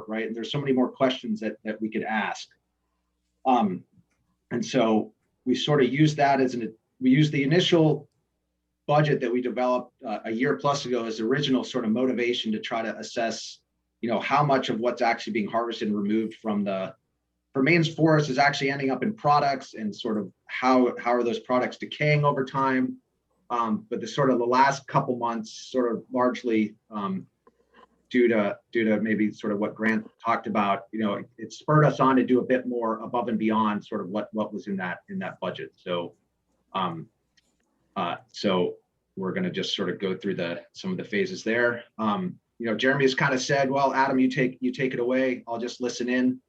right? And there's so many more questions that we could ask. And so we sort of use that as we use the initial budget that we developed a year plus ago as original sort of motivation to try to assess, how much of what's actually being harvested and removed from Maine's forest is actually ending up in products, and sort of how are those products decaying over time. But the last couple months, sort of largely due to maybe sort of what Grant talked about, it spurred us on to do a bit more above and beyond sort of what was in that budget. So so we're going to just sort of go through some of the phases there. Jeremy has kind of said, well, Adam, you take it away. I'll just listen in.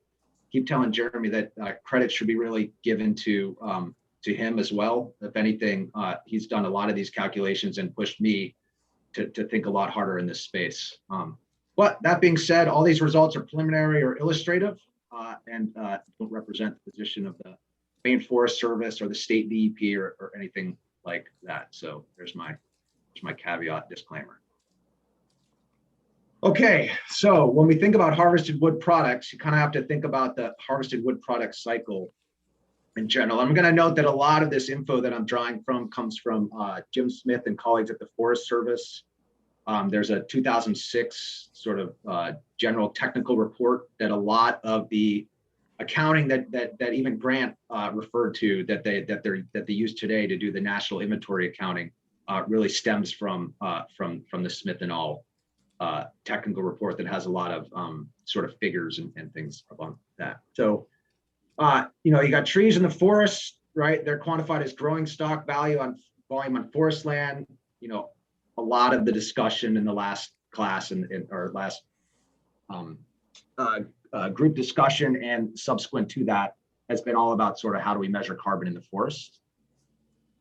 Keep telling Jeremy that credit should be really given to him as well. If anything, he's done a lot of these calculations and pushed me to think a lot harder in this space. But that being said, all these results are preliminary or illustrative and don't represent the position of the Maine Forest Service or the state DEP or anything like that. So there's my caveat disclaimer. Okay, so when we think about harvested wood products, you kind of have to think about the harvested wood product cycle in general. I'm going to note that a lot of this info that I'm drawing from comes from Jim Smith and colleagues at the Forest Service. There's a 2006 sort of general technical report that a lot of the accounting that even Grant referred to that they use today to do the national inventory accounting really stems from the Smith and all technical report that has a lot of sort of figures and things about that. So you got trees in the forest, right? They're quantified as growing stock value on volume on forest land. A lot of the discussion in the last class or last group discussion and subsequent to that has been all about sort of how do we measure carbon in the forest,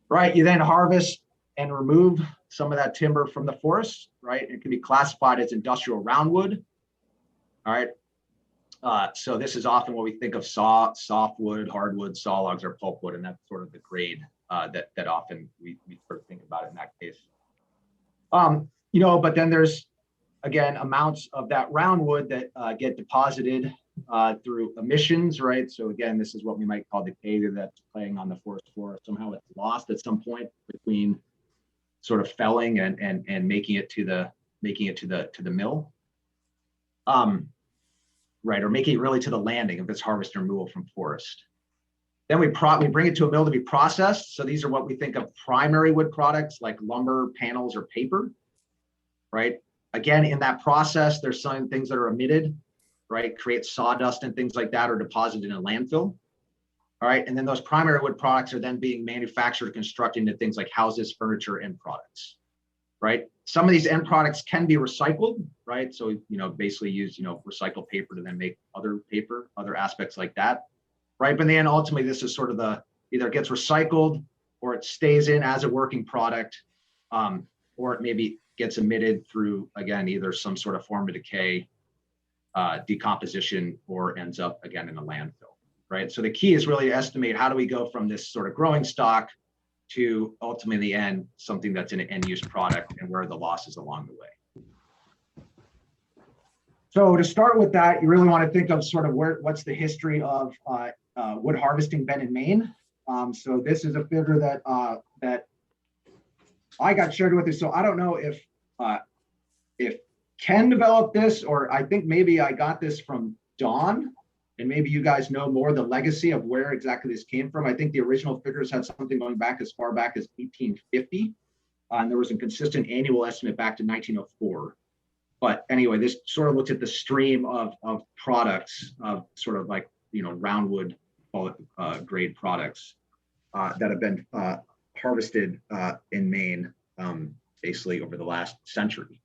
right? You then harvest and remove some of that timber from the forest, right? It can be classified as industrial roundwood, all right? So this is often what we think of softwood, hardwood, saw logs, or pulpwood, and that's sort of the grade that often we sort of think about in that case. But then there's, again, amounts of that roundwood that get deposited through emissions, right? So again, this is what we might call decay that's playing on the forest floor. Somehow it's lost at some point between sort of felling and making it to the mill, right? Or making it really to the landing if it's harvest and removal from forest. Then we bring it to a mill to be processed. So these are what we think of primary wood products like lumber, panels, or paper, right? Again, in that process, there's some things that are emitted, right? Create sawdust and things like that, or deposited in a landfill. All right, and then those primary wood products are then being manufactured, constructed into things like houses, furniture, end products, right? Some of these end products can be recycled, right? So, basically use, recycled paper to then make other paper, other aspects like that, right? But then ultimately, this is sort of either it gets recycled or it stays in as a working product, or it maybe gets emitted through, again, either some sort of form of decay, decomposition, or ends up again in a landfill. Right. So the key is really to estimate how do we go from this sort of growing stock to ultimately in the end, something that's an end use product, and where are the losses along the way. So to start with that, you really want to think of sort of what's the history of wood harvesting been in Maine. So this is a figure that I got shared with you. So I don't know if Ken developed this, or I think maybe I got this from Dawn. And maybe you guys know more the legacy of where exactly this came from. I think the original figures had something going back as far back as 1850. And there was a consistent annual estimate back to 1904. But anyway, this sort of looks at the stream of products of sort of like, roundwood grade products that have been harvested in Maine basically over the last century.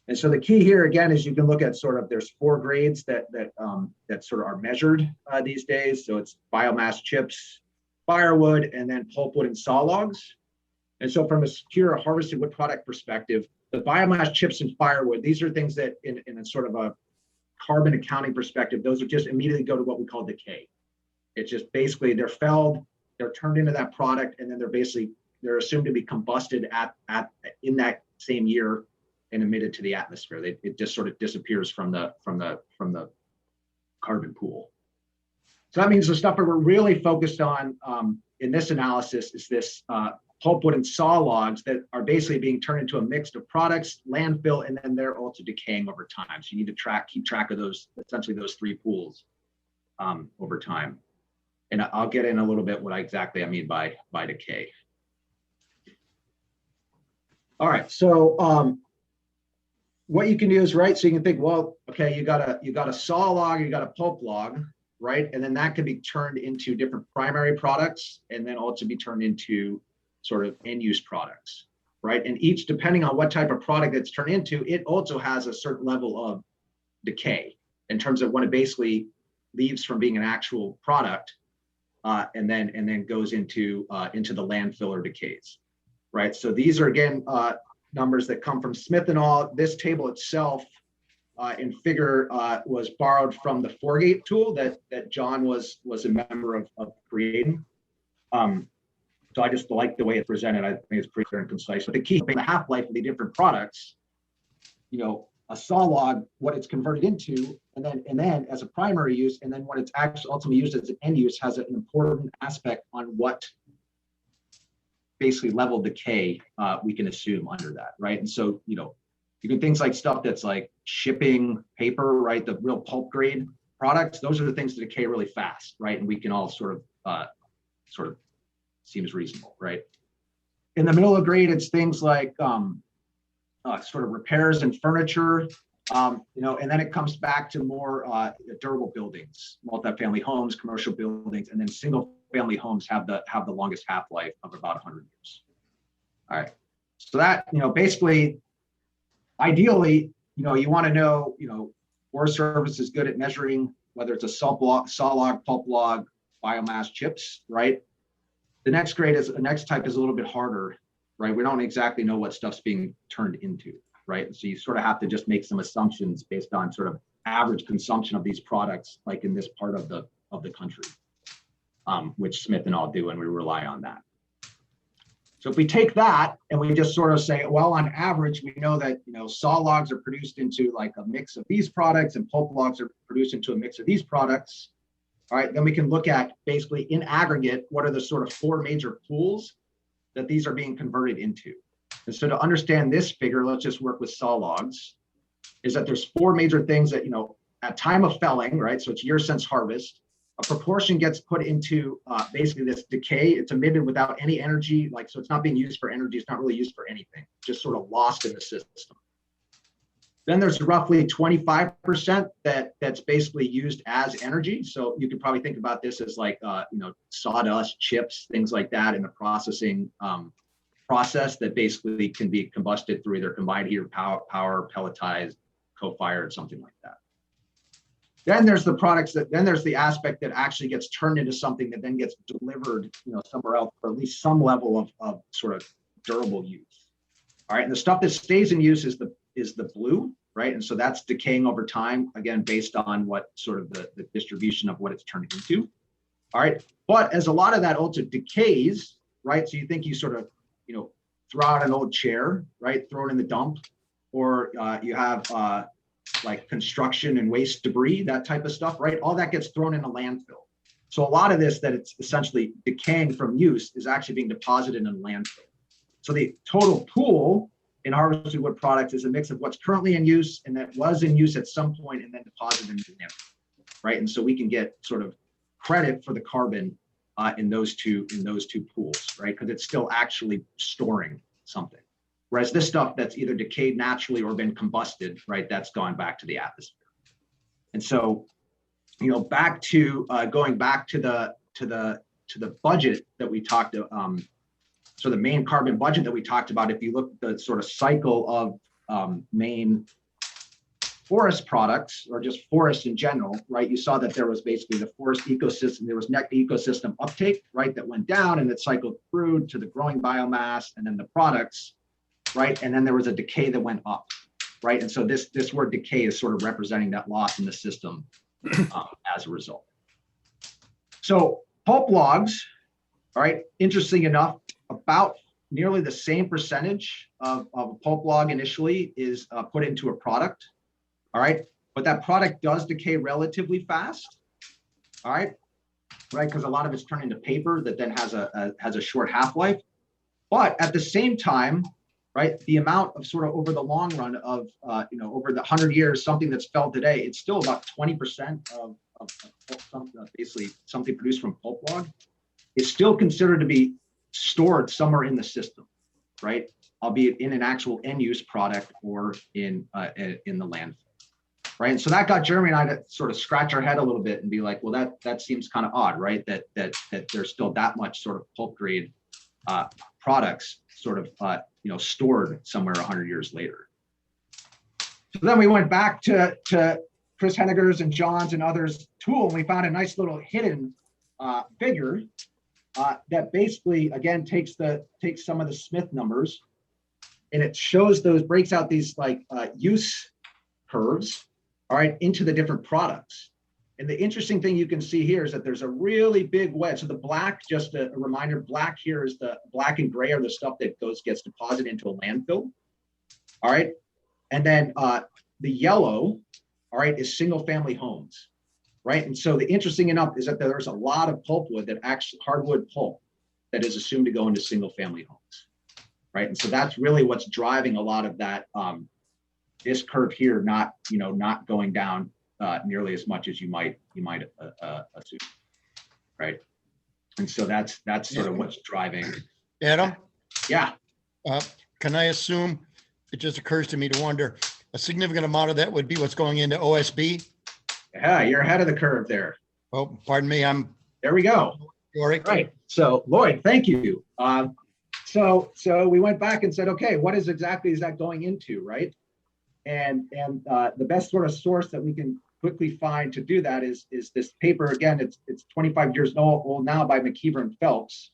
And so the key here, again, is you can look at sort of, there's 4 grades that sort of are measured these days. So it's biomass chips, firewood, and then pulpwood and saw logs. And so from a secure harvested wood product perspective, the biomass chips and firewood, these are things that in a sort of a carbon accounting perspective, those are just immediately go to what we call decay. It's just basically they're felled, they're turned into that product, and then they're assumed to be combusted in that same year and emitted to the atmosphere. It just sort of disappears from the carbon pool. So that means the stuff that we're really focused on in this analysis is this pulpwood and saw logs that are basically being turned into a mix of products, landfill, and then they're also decaying over time. So you need to keep track of those, essentially those three pools over time. And I'll get in a little bit what exactly I mean by decay. All right, so what you can do is, right, so you can think, well, okay, you got a saw log, you got a pulp log, right? And then that can be turned into different primary products and then also be turned into sort of end-use products, right? And each, depending on what type of product it's turned into, it also has a certain level of decay in terms of when it basically leaves from being an actual product and then goes into the landfill or decays, right? So these are, again, numbers that come from Smith and al. This table itself in figure was borrowed from the Forgate tool that John was a member of creating. So I just like the way it's presented. I think it's pretty clear and concise. But the key, the half-life of the different products, you know, a saw log, what it's converted into, and then as a primary use, and then when it's actually ultimately used as an end use, has an important aspect on what basically level decay we can assume under that, right? And so, you know, you can things like stuff that's like shipping paper, right? The real pulp grade products, those are the things that decay really fast, right? And we can all sort of seems reasonable, right? In the middle of grade, it's things like sort of repairs and furniture, you know, and then it comes back to more durable buildings, multifamily homes, commercial buildings, and then single family homes have the longest half-life of about 100 years. All right, so that, you know, basically, ideally, you know, you want to know, you know, Forest Service is good at measuring whether it's a saw log, pulp log, biomass chips, right? The next type is a little bit harder, right? We don't exactly know what stuff's being turned into, right? So you sort of have to just make some assumptions based on sort of average consumption of these products, like in this part of the country, which Smith and all do, and we rely on that. So if we take that and we just sort of say, well, on average, we know that, you know, saw logs are produced into like a mix of these products and pulp logs are produced into a mix of these products. All right, then we can look at basically in aggregate, what are the sort of four major pools that these are being converted into. And so to understand this figure, let's just work with saw logs, is that there's four major things that, you know, at time of felling, right? So it's years since harvest, a proportion gets put into basically this decay. It's emitted without any energy, like, so it's not being used for energy. It's not really used for anything, just sort of lost in the system. Then there's roughly 25% that's basically used as energy. So you could probably think about this as like, you know, sawdust, chips, things like that in the processing process that basically can be combusted through either combined heat or power, pelletized, co-fired, something like that. Then there's the products then there's the aspect that actually gets turned into something that then gets delivered, you know, somewhere else for at least some level of sort of durable use. All right, and the stuff that stays in use is the blue, right? And so that's decaying over time, again, based on what sort of the distribution of what it's turned into. All right, but as a lot of that also decays, right? So you think you sort of, you know, throw out an old chair, right? Throw it in the dump, or you have like construction and waste debris, that type of stuff, right? All that gets thrown in a landfill. So a lot of this that it's essentially decaying from use is actually being deposited in a landfill. So the total pool in harvested wood products is a mix of what's currently in use and that was in use at some point and then deposited into the landfill, right? And so we can get sort of credit for the carbon in those two pools, right? Because it's still actually storing something. Whereas this stuff that's either decayed naturally or been combusted, right, that's gone back to the atmosphere. And so, you know, back to going back to the budget that we talked about, so the Maine carbon budget that we talked about, if you look at the sort of cycle of Maine forest products or just forests in general, right, you saw that there was basically the forest ecosystem, there was net ecosystem uptake, right, that went down and it cycled through to the growing biomass and then the products, right, and then there was a decay that went up, right, and so this word decay is sort of representing that loss in the system as a result. So pulp logs, all right, interesting enough, about nearly the same percentage of a pulp log initially is put into a product. All right. But that product does decay relatively fast. All right. Right. Because a lot of it's turned into paper that then has a short half-life. But at the same time, right, the amount of sort of over the long run of, over the 100 years, something that's felled today, it's still about 20% of basically something produced from pulp log is still considered to be stored somewhere in the system, right? Albeit in an actual end use product or in the landfill, right? And so that got Jeremy and I to sort of scratch our head a little bit and be like, well, that seems kind of odd, right? That there's still that much sort of pulp grade products sort of stored somewhere 100 years later. So then we went back to Chris Henniger's and John's and others' tool, and we found a nice little hidden figure that basically again takes some of the Smith numbers, and it shows breaks out these like use curves, all right, into the different products. And the interesting thing you can see here is that there's a really big wedge. So the black, just a reminder, black here is the black and gray are the stuff that gets deposited into a landfill. All right. And then the yellow, all right, is single family homes. Right. And so the interesting enough is that there's a lot of pulpwood that actually hardwood pulp that is assumed to go into single family homes. Right. And so that's really what's driving a lot of that this curve here, not going down nearly as much as you might assume, right? And so that's sort of what's driving. Adam? Yeah. Can I assume, it just occurs to me to wonder, a significant amount of that would be what's going into OSB? Yeah, you're ahead of the curve there. Oh, pardon me, there we go. Right. So Lloyd, thank you. So we went back and said, okay, what exactly is that going into, right? And the best sort of source that we can quickly find to do that is this paper. Again, it's 25 years old now by McKeever and Phelps,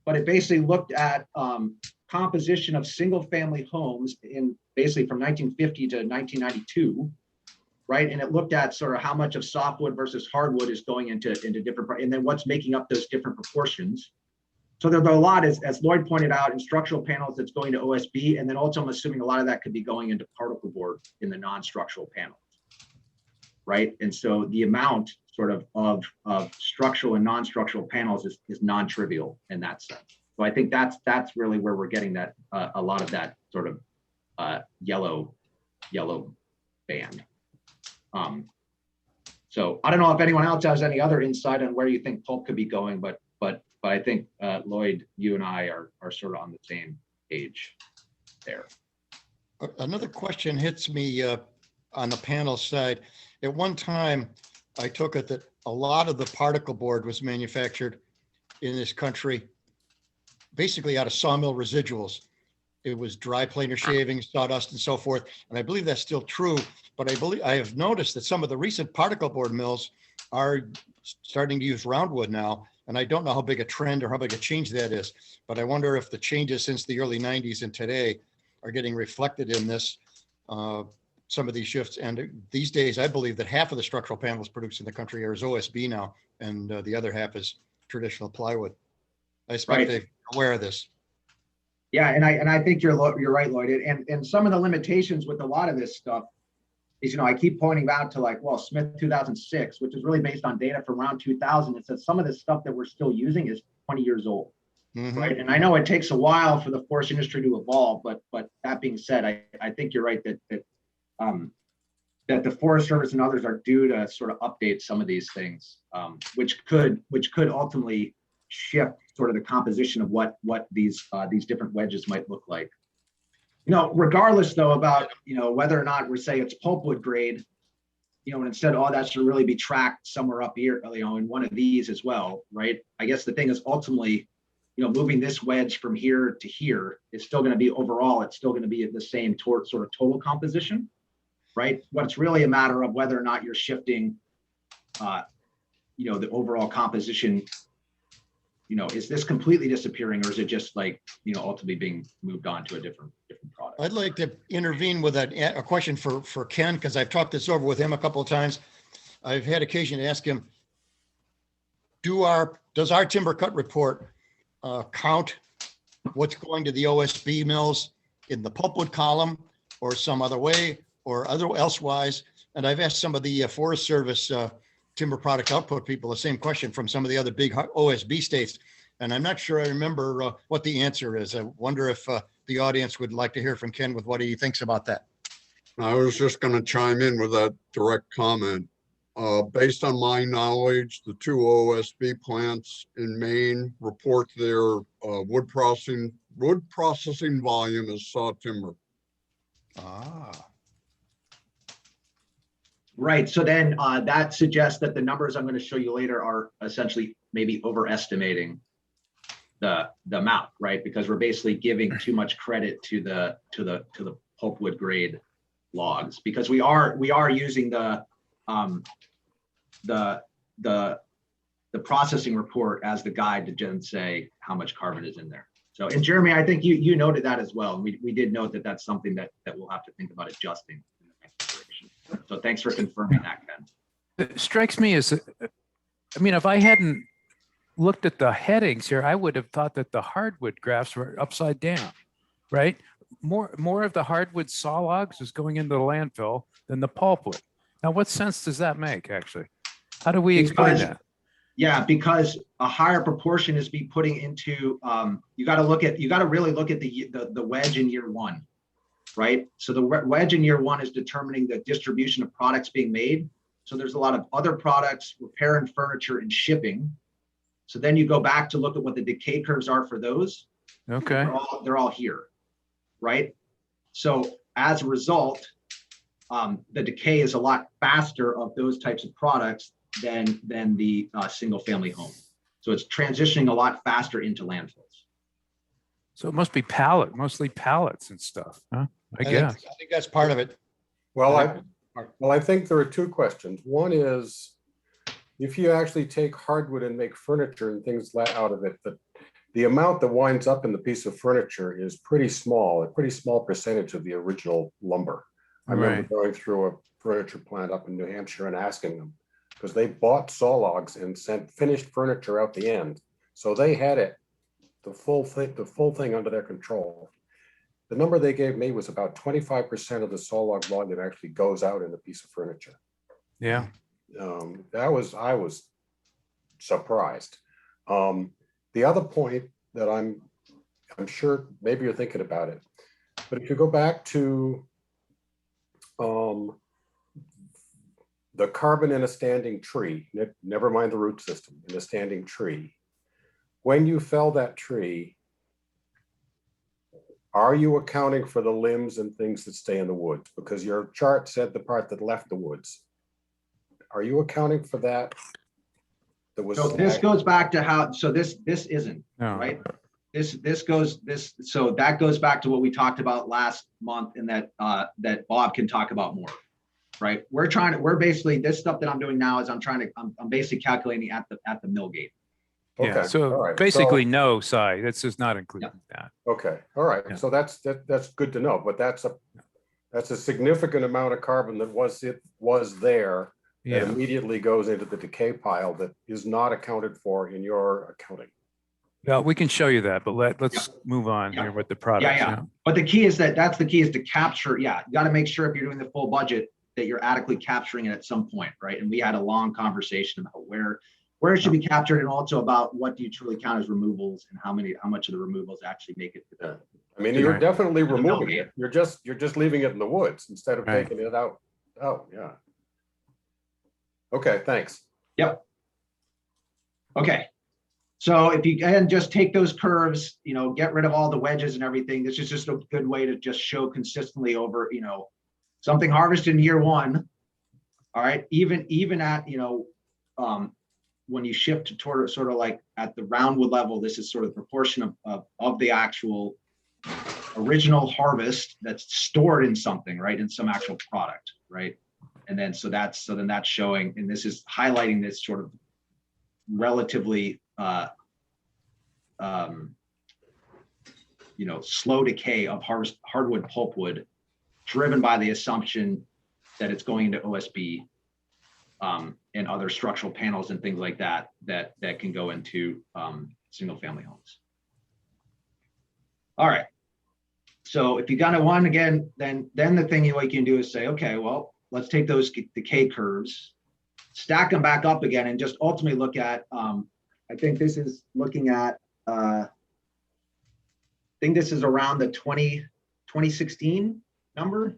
but it basically looked at composition of single family homes in basically from 1950 to 1992, right? And it looked at sort of how much of softwood versus hardwood is going into different, and then what's making up those different proportions. So there's a lot, as Lloyd pointed out, in structural panels that's going to OSB, and then also I'm assuming a lot of that could be going into particle board in the non-structural panels, right? And so the amount sort of structural and non-structural panels is non-trivial in that sense. So I think that's really where we're getting that a lot of that sort of yellow band. So I don't know if anyone else has any other insight on where you think pulp could be going, but I think Lloyd, you and I are sort of on the same page there. Another question hits me on the panel side. At one time, I took it that a lot of the particle board was manufactured in this country, basically out of sawmill residuals. It was dry planer shavings, sawdust, and so forth. And I believe that's still true, but I have noticed that some of the recent particle board mills are starting to use roundwood now. And I don't know how big a trend or how big a change that is, but I wonder if the changes since the early 90s and today are getting reflected in this, some of these shifts. And these days, I believe that half of the structural panels produced in the country are OSB now, and the other half is traditional plywood. I expect they're aware of this. Yeah, and I think you're right, Lloyd. And some of the limitations with a lot of this stuff is, I keep pointing out to Smith 2006, which is really based on data from around 2000. It says some of the stuff that we're still using is 20 years old, right? And I know it takes a while for the forest industry to evolve, but that being said, I think you're right that the Forest Service and others are due to sort of update some of these things, which could ultimately shift sort of the composition of what these different wedges might look like. Regardless though about, whether or not we say it's pulpwood grade, and instead, that should really be tracked somewhere up here, in one of these as well, right? I guess the thing is ultimately, moving this wedge from here to here is still going to be overall, it's still going to be the same sort of total composition, right? What's really a matter of whether or not you're shifting, the overall composition. Is this completely disappearing, or is it just ultimately being moved on to a different product? I'd like to intervene with a question for Ken, because I've talked this over with him a couple of times. I've had occasion to ask him, does our timber cut report count what's going to the OSB mills in the pulpwood column or some other way or elsewise. And I've asked some of the Forest Service timber product output people the same question from some of the other big OSB states. And I'm not sure I remember what the answer is. I wonder if the audience would like to hear from Ken with what he thinks about that. I was just going to chime in with that direct comment. Based on my knowledge, the two OSB plants in Maine report their wood processing volume as saw timber. Ah. Right. So then that suggests that the numbers I'm going to show you later are essentially maybe overestimating the amount, right? Because we're basically giving too much credit to the pulpwood grade logs, because we are using the processing report as the guide to then say how much carbon is in there. So, and Jeremy, I think you noted that as well. And we did note that that's something that we'll have to think about adjusting in the next iteration. So thanks for confirming that, Ken. It strikes me as, I mean, if I hadn't looked at the headings here, I would have thought that the hardwood graphs were upside down, right? More of the hardwood saw logs is going into the landfill than the pulpwood. Now, what sense does that make, actually? How do we explain that? Yeah, because a higher proportion is be putting into, you got to really look at the wedge in year one, right? So the wedge in year one is determining the distribution of products being made. So there's a lot of other products, repair and furniture, and shipping. So then you go back to look at what the decay curves are for those. Okay. They're all here, right? So as a result, the decay is a lot faster of those types of products than the single family home. So it's transitioning a lot faster into landfills. So it must be mostly pallets and stuff, huh? I guess. I think that's part of it. Well, I think there are two questions. One is, if you actually take hardwood and make furniture and things out of it, the amount that winds up in the piece of furniture is pretty small, a pretty small percentage of the original lumber. I remember going through a furniture plant up in New Hampshire and asking them, because they bought saw logs and sent finished furniture out the end. So they had it, the full thing under their control. The number they gave me was about 25% of the saw log volume actually goes out in a piece of furniture. Yeah. I was surprised. The other point that I'm sure maybe you're thinking about it, but if you go back to the carbon in a standing tree, never mind the root system, in a standing tree, when you fell that tree, are you accounting for the limbs and things that stay in the woods? Because your chart said the part that left the woods. Are you accounting for that? So this goes back to how, so this isn't, right? So that goes back to what we talked about last month, and that Bob can talk about more, right? We're basically, this stuff that I'm doing now is I'm basically calculating at the mill gate. Yeah. Okay. So right. basically no, Si, that's just not including that. Okay. All right. Yeah. So that's good to know, but that's a significant amount of carbon that was there. Yeah. That immediately goes into the decay pile that is not accounted for in your accounting. Well, we can show you that, but let's move on here with the products. Yeah. But the key is that's the key is to capture. Yeah, you got to make sure if you're doing the full budget that you're adequately capturing it at some point, right? And we had a long conversation about where it should be captured, and also about what do you truly count as removals, and how much of the removals actually make it to the. I mean, you're definitely removing mill it. You're just leaving it in the woods instead of taking it out. Oh, yeah. Okay, thanks. Yep. Okay. So if you can just take those curves, get rid of all the wedges and everything, this is just a good way to just show consistently over, something harvested in year one. All right. Even at, when you shift toward sort of like at the roundwood level, this is sort of the proportion of the actual original harvest that's stored in something, right? In some actual product, right? And then, so then that's showing, and this is highlighting this sort of relatively, slow decay of hardwood pulpwood, driven by the assumption that it's going into OSB and other structural panels and things like that can go into single family homes. All right. So if you got a one again, then the thing you can do is say, okay, well, let's take those decay curves, stack them back up again, and just ultimately look at, I think this is looking at, I think this is around the 2016 number,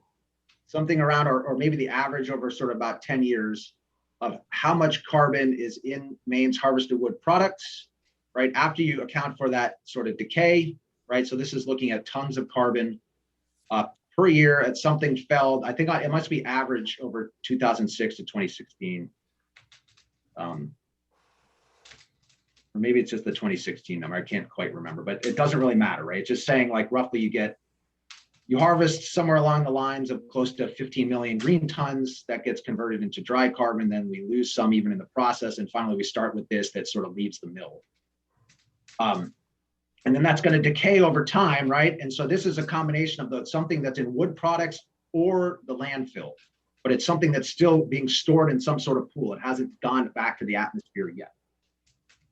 something around, or maybe the average over sort of about 10 years of how much carbon is in Maine's harvested wood products, right? After you account for that sort of decay, right? So this is looking at tons of carbon per year at something felled. I think it must be average over 2006 to 2016. Or maybe it's just the 2016 number. I can't quite remember, but it doesn't really matter, right? It's just saying like roughly you harvest somewhere along the lines of close to 15 million green tons that gets converted into dry carbon. Then we lose some even in the process. And finally, we start with this that sort of leaves the mill. And then that's going to decay over time, right? And so this is a combination of something that's in wood products or the landfill, but it's something that's still being stored in some sort of pool. It hasn't gone back to the atmosphere yet.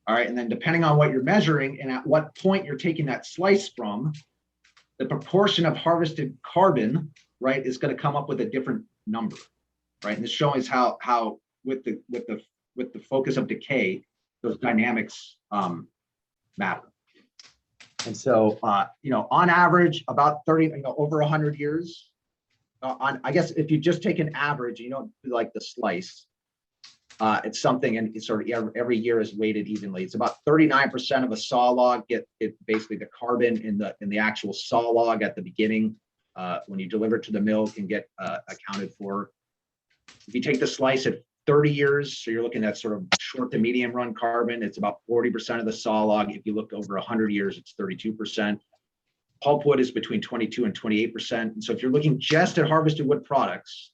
All right, and then depending on what you're measuring and at what point you're taking that slice from, the proportion of harvested carbon, right, is going to come up with a different number, right? And this showing is how with the focus of decay, those dynamics matter. And so, on average, about 30, over 100 years, I guess if you just take an average, you don't do like the slice, it's something, and it's sort of every year is weighted evenly. It's about 39% of a saw log get it, basically the carbon in the actual saw log at the beginning, when you deliver it to the mill, can get accounted for. If you take the slice at 30 years, so you're looking at sort of short to medium run carbon, it's about 40% of the saw log. If you look over 100 years, it's 32%. Pulpwood is between 22 and 28%. And so if you're looking just at harvested wood products,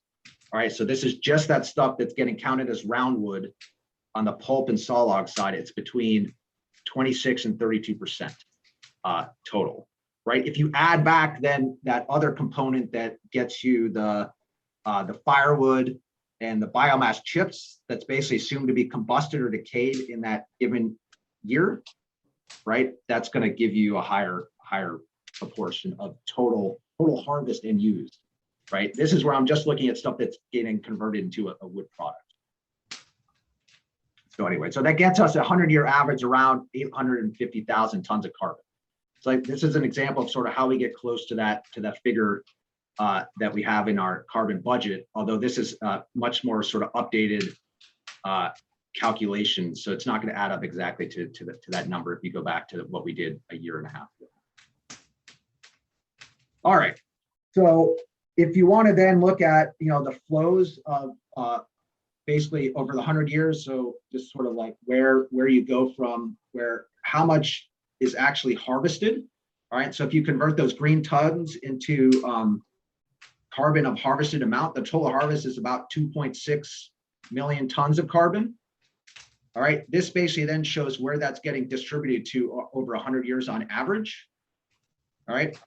all right, so this is just that stuff that's getting counted as roundwood on the pulp and saw log side, it's between 26 and 32% total, right? If you add back then that other component that gets you the firewood and the biomass chips, that's basically assumed to be combusted or decayed in that given year, right? That's going to give you a higher proportion of total harvest and used, right? This is where I'm just looking at stuff that's getting converted into a wood product. So anyway, so that gets us a 100-year average around 850,000 tons of carbon. So this is an example of sort of how we get close to that figure that we have in our carbon budget, although this is much more sort of updated calculations. So it's not going to add up exactly to that number if you go back to what we did a year and a half ago. All right. So if you want to then look at, the flows of basically over the 100 years, so just sort of like where you go from how much is actually harvested. All right. So if you convert those green tons into carbon of harvested amount, the total harvest is about 2.6 million tons of carbon. All right, this basically then shows where that's getting distributed to over 100 years on average. All right,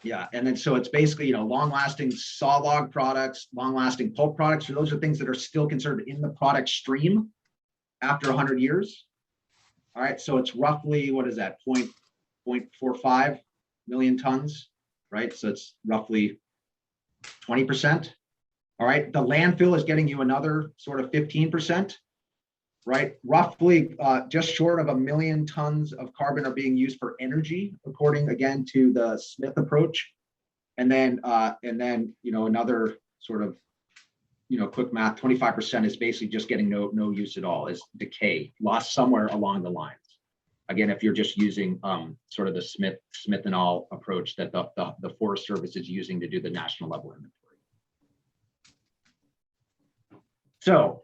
yeah, and then so it's basically, long-lasting saw log products, long-lasting pulp products. So those are things that are still considered in the product stream after 100 years. All right, so it's roughly, what is that, 0.45 million tons, right? So it's roughly 20%. All right, the landfill is getting you another sort of 15%, right? Roughly just short of 1 million tons of carbon are being used for energy, according again to the Smith approach. And then another sort of, quick math, 25% is basically just getting no use at all, is decay, lost somewhere along the lines. Again, if you're just using sort of the Smith and all approach that the Forest Service is using to do the national level inventory. So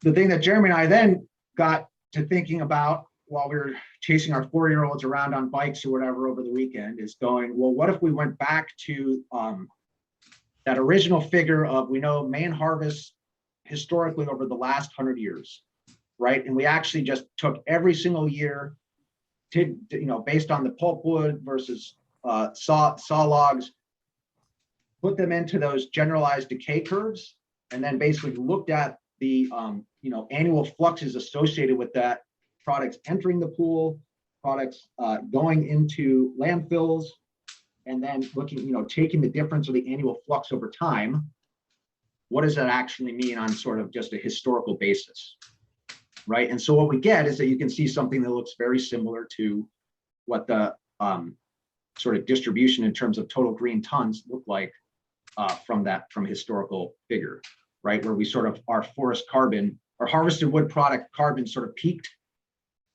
the thing that Jeremy and I then got to thinking about while we were chasing our 4-year-olds around on bikes or whatever over the weekend is going, well, what if we went back to that original figure of, we know Maine harvests historically over the last 100 years, right? And we actually just took every single year to based on the pulpwood versus saw logs, put them into those generalized decay curves, and then basically looked at the annual fluxes associated with that products entering the pool products going into landfills and then looking, taking the difference of the annual flux over time, what does that actually mean on sort of just a historical basis, right? And so what we get is that you can see something that looks very similar to what the sort of distribution in terms of total green tons look like from historical figure, right? Where we sort of, our forest carbon, our harvested wood product carbon sort of peaked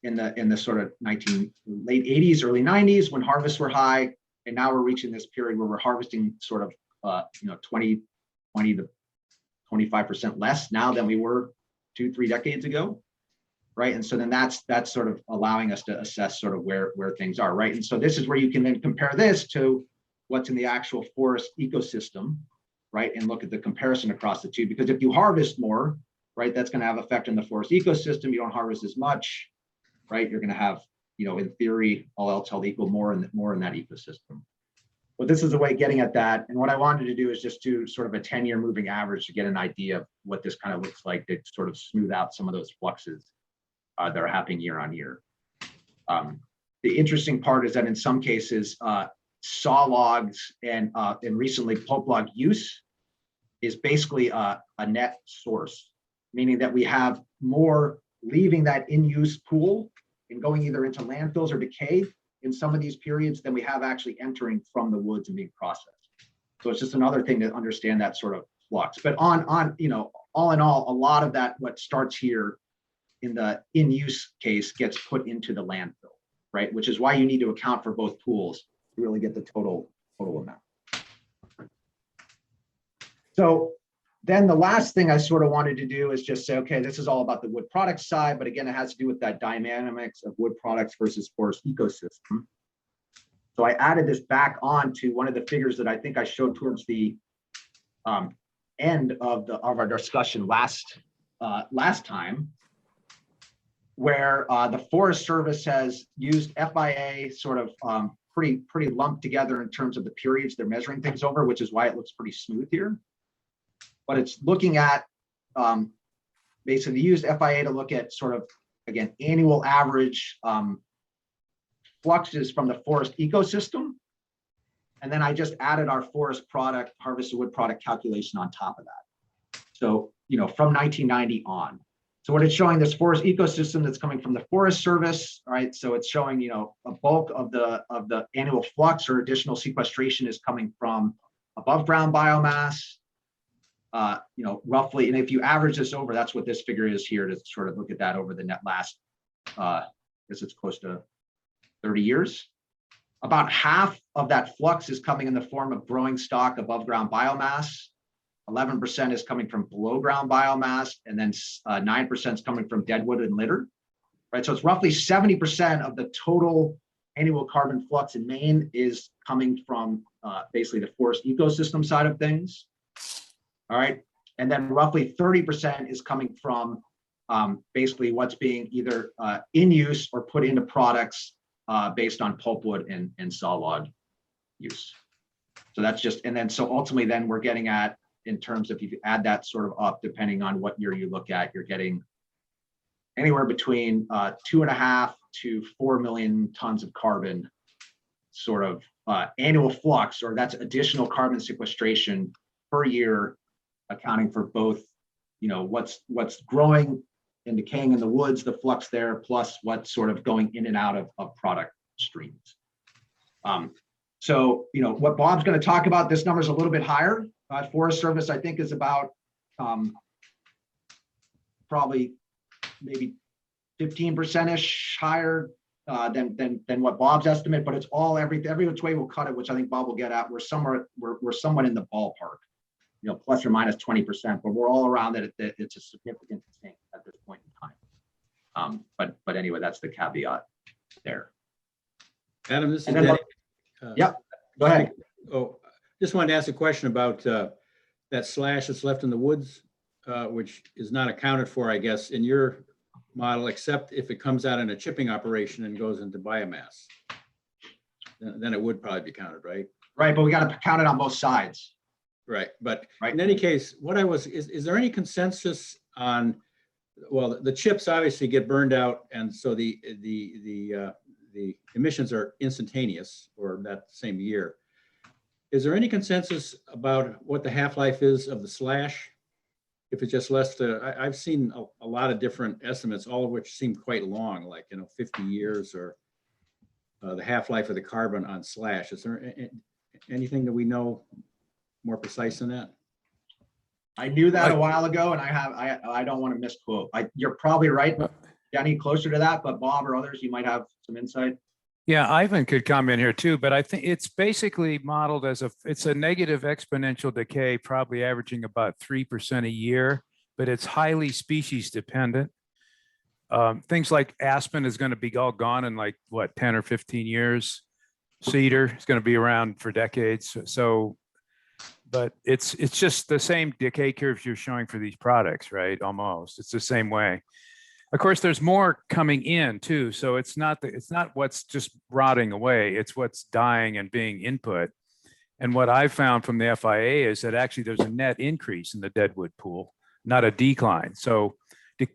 in the sort of late 80s, early 90s when harvests were high. And now we're reaching this period where we're harvesting sort of, 20 to 25% less now than we were 2-3 decades ago, right? And so then that's sort of allowing us to assess sort of where things are, right? And so this is where you can then compare this to what's in the actual forest ecosystem, right? And look at the comparison across the two, because if you harvest more, right, that's going to have effect on the forest ecosystem. You don't harvest as much, right? You're going to have, in theory, all else held equal, more in that ecosystem. But this is a way of getting at that. And what I wanted to do is just do sort of a 10-year moving average to get an idea of what this kind of looks like, to sort of smooth out some of those fluxes that are happening year on year. The interesting part is that in some cases, saw logs and recently pulp log use is basically a net source, meaning that we have more leaving that in-use pool and going either into landfills or decay in some of these periods than we have actually entering from the woods and being processed. So it's just another thing to understand that sort of flux. But all in all, a lot of that, what starts here in the in-use case, gets put into the landfill, right? Which is why you need to account for both pools to really get the total amount. So then the last thing I sort of wanted to do is just say, okay, this is all about the wood products side, but again, it has to do with that dynamics of wood products versus forest ecosystem. So I added this back on to one of the figures that I think I showed towards the end of our discussion last time, where the Forest Service has used FIA sort of pretty lumped together in terms of the periods they're measuring things over, which is why it looks pretty smooth here. But it's looking at basically used FIA to look at sort of, again, annual average fluxes from the forest ecosystem. And then I just added our forest product, harvested wood product calculation on top of that. So, from 1990 on. So what it's showing, this forest ecosystem that's coming from the Forest Service, right? So it's showing, a bulk of the annual flux or additional sequestration is coming from above ground biomass. Roughly, and if you average this over, that's what this figure is here, to sort of look at that over the net last, I guess it's close to 30 years. About half of that flux is coming in the form of growing stock above ground biomass. 11% is coming from below ground biomass, and then 9% is coming from deadwood and litter, right? So it's roughly 70% of the total annual carbon flux in Maine is coming from basically the forest ecosystem side of things. All right, and then roughly 30% is coming from basically what's being either in use or put into products based on pulpwood and saw log use. So that's just, and then so ultimately then we're getting at, in terms of if you add that sort of up, depending on what year you look at, you're getting anywhere between 2.5 to 4 million tons of carbon sort of annual flux, or that's additional carbon sequestration per year, accounting for both, what's growing and decaying in the woods, the flux there, plus what's sort of going in and out of product streams. So, what Bob's going to talk about, this number is a little bit higher. Forest Service, I think, is about probably maybe 15%-ish higher than what Bob's estimate, but it's all every which way we'll cut it, which I think Bob will get at. We're somewhat in the ballpark, plus or minus 20%, but we're all around that. It's a significant thing at this point in time. But anyway, that's the caveat there. Adam, this is Danny. Yep, go ahead. Oh, just wanted to ask a question about that slash that's left in the woods, which is not accounted for, I guess, in your model, except if it comes out in a chipping operation and goes into biomass. Then it would probably be counted, right? Right, but we got to count it on both sides. Right, but Right. In any case, is there any consensus on, well, the chips obviously get burned out, and so the the emissions are instantaneous or that same year. Is there any consensus about what the half-life is of the slash? If it's just less to, I've seen a lot of different estimates, all of which seem quite long, like, 50 years or the half-life of the carbon on slash. Is there anything that we know more precise than that? I knew that a while ago, and I don't want to misquote. You're probably right, Danny, closer to that, but Bob or others, you might have some insight. Yeah, Ivan could comment here too, but I think it's basically modeled as it's a negative exponential decay, probably averaging about 3% a year, but it's highly species dependent. Things like aspen is going to be all gone in like what, 10 or 15 years. Cedar is going to be around for decades. So, but it's just the same decay curves you're showing for these products, right? Almost, it's the same way. Of course, there's more coming in too. So it's not what's just rotting away. It's what's dying and being input. And what I've found from the FIA is that actually there's a net increase in the deadwood pool, not a decline. So the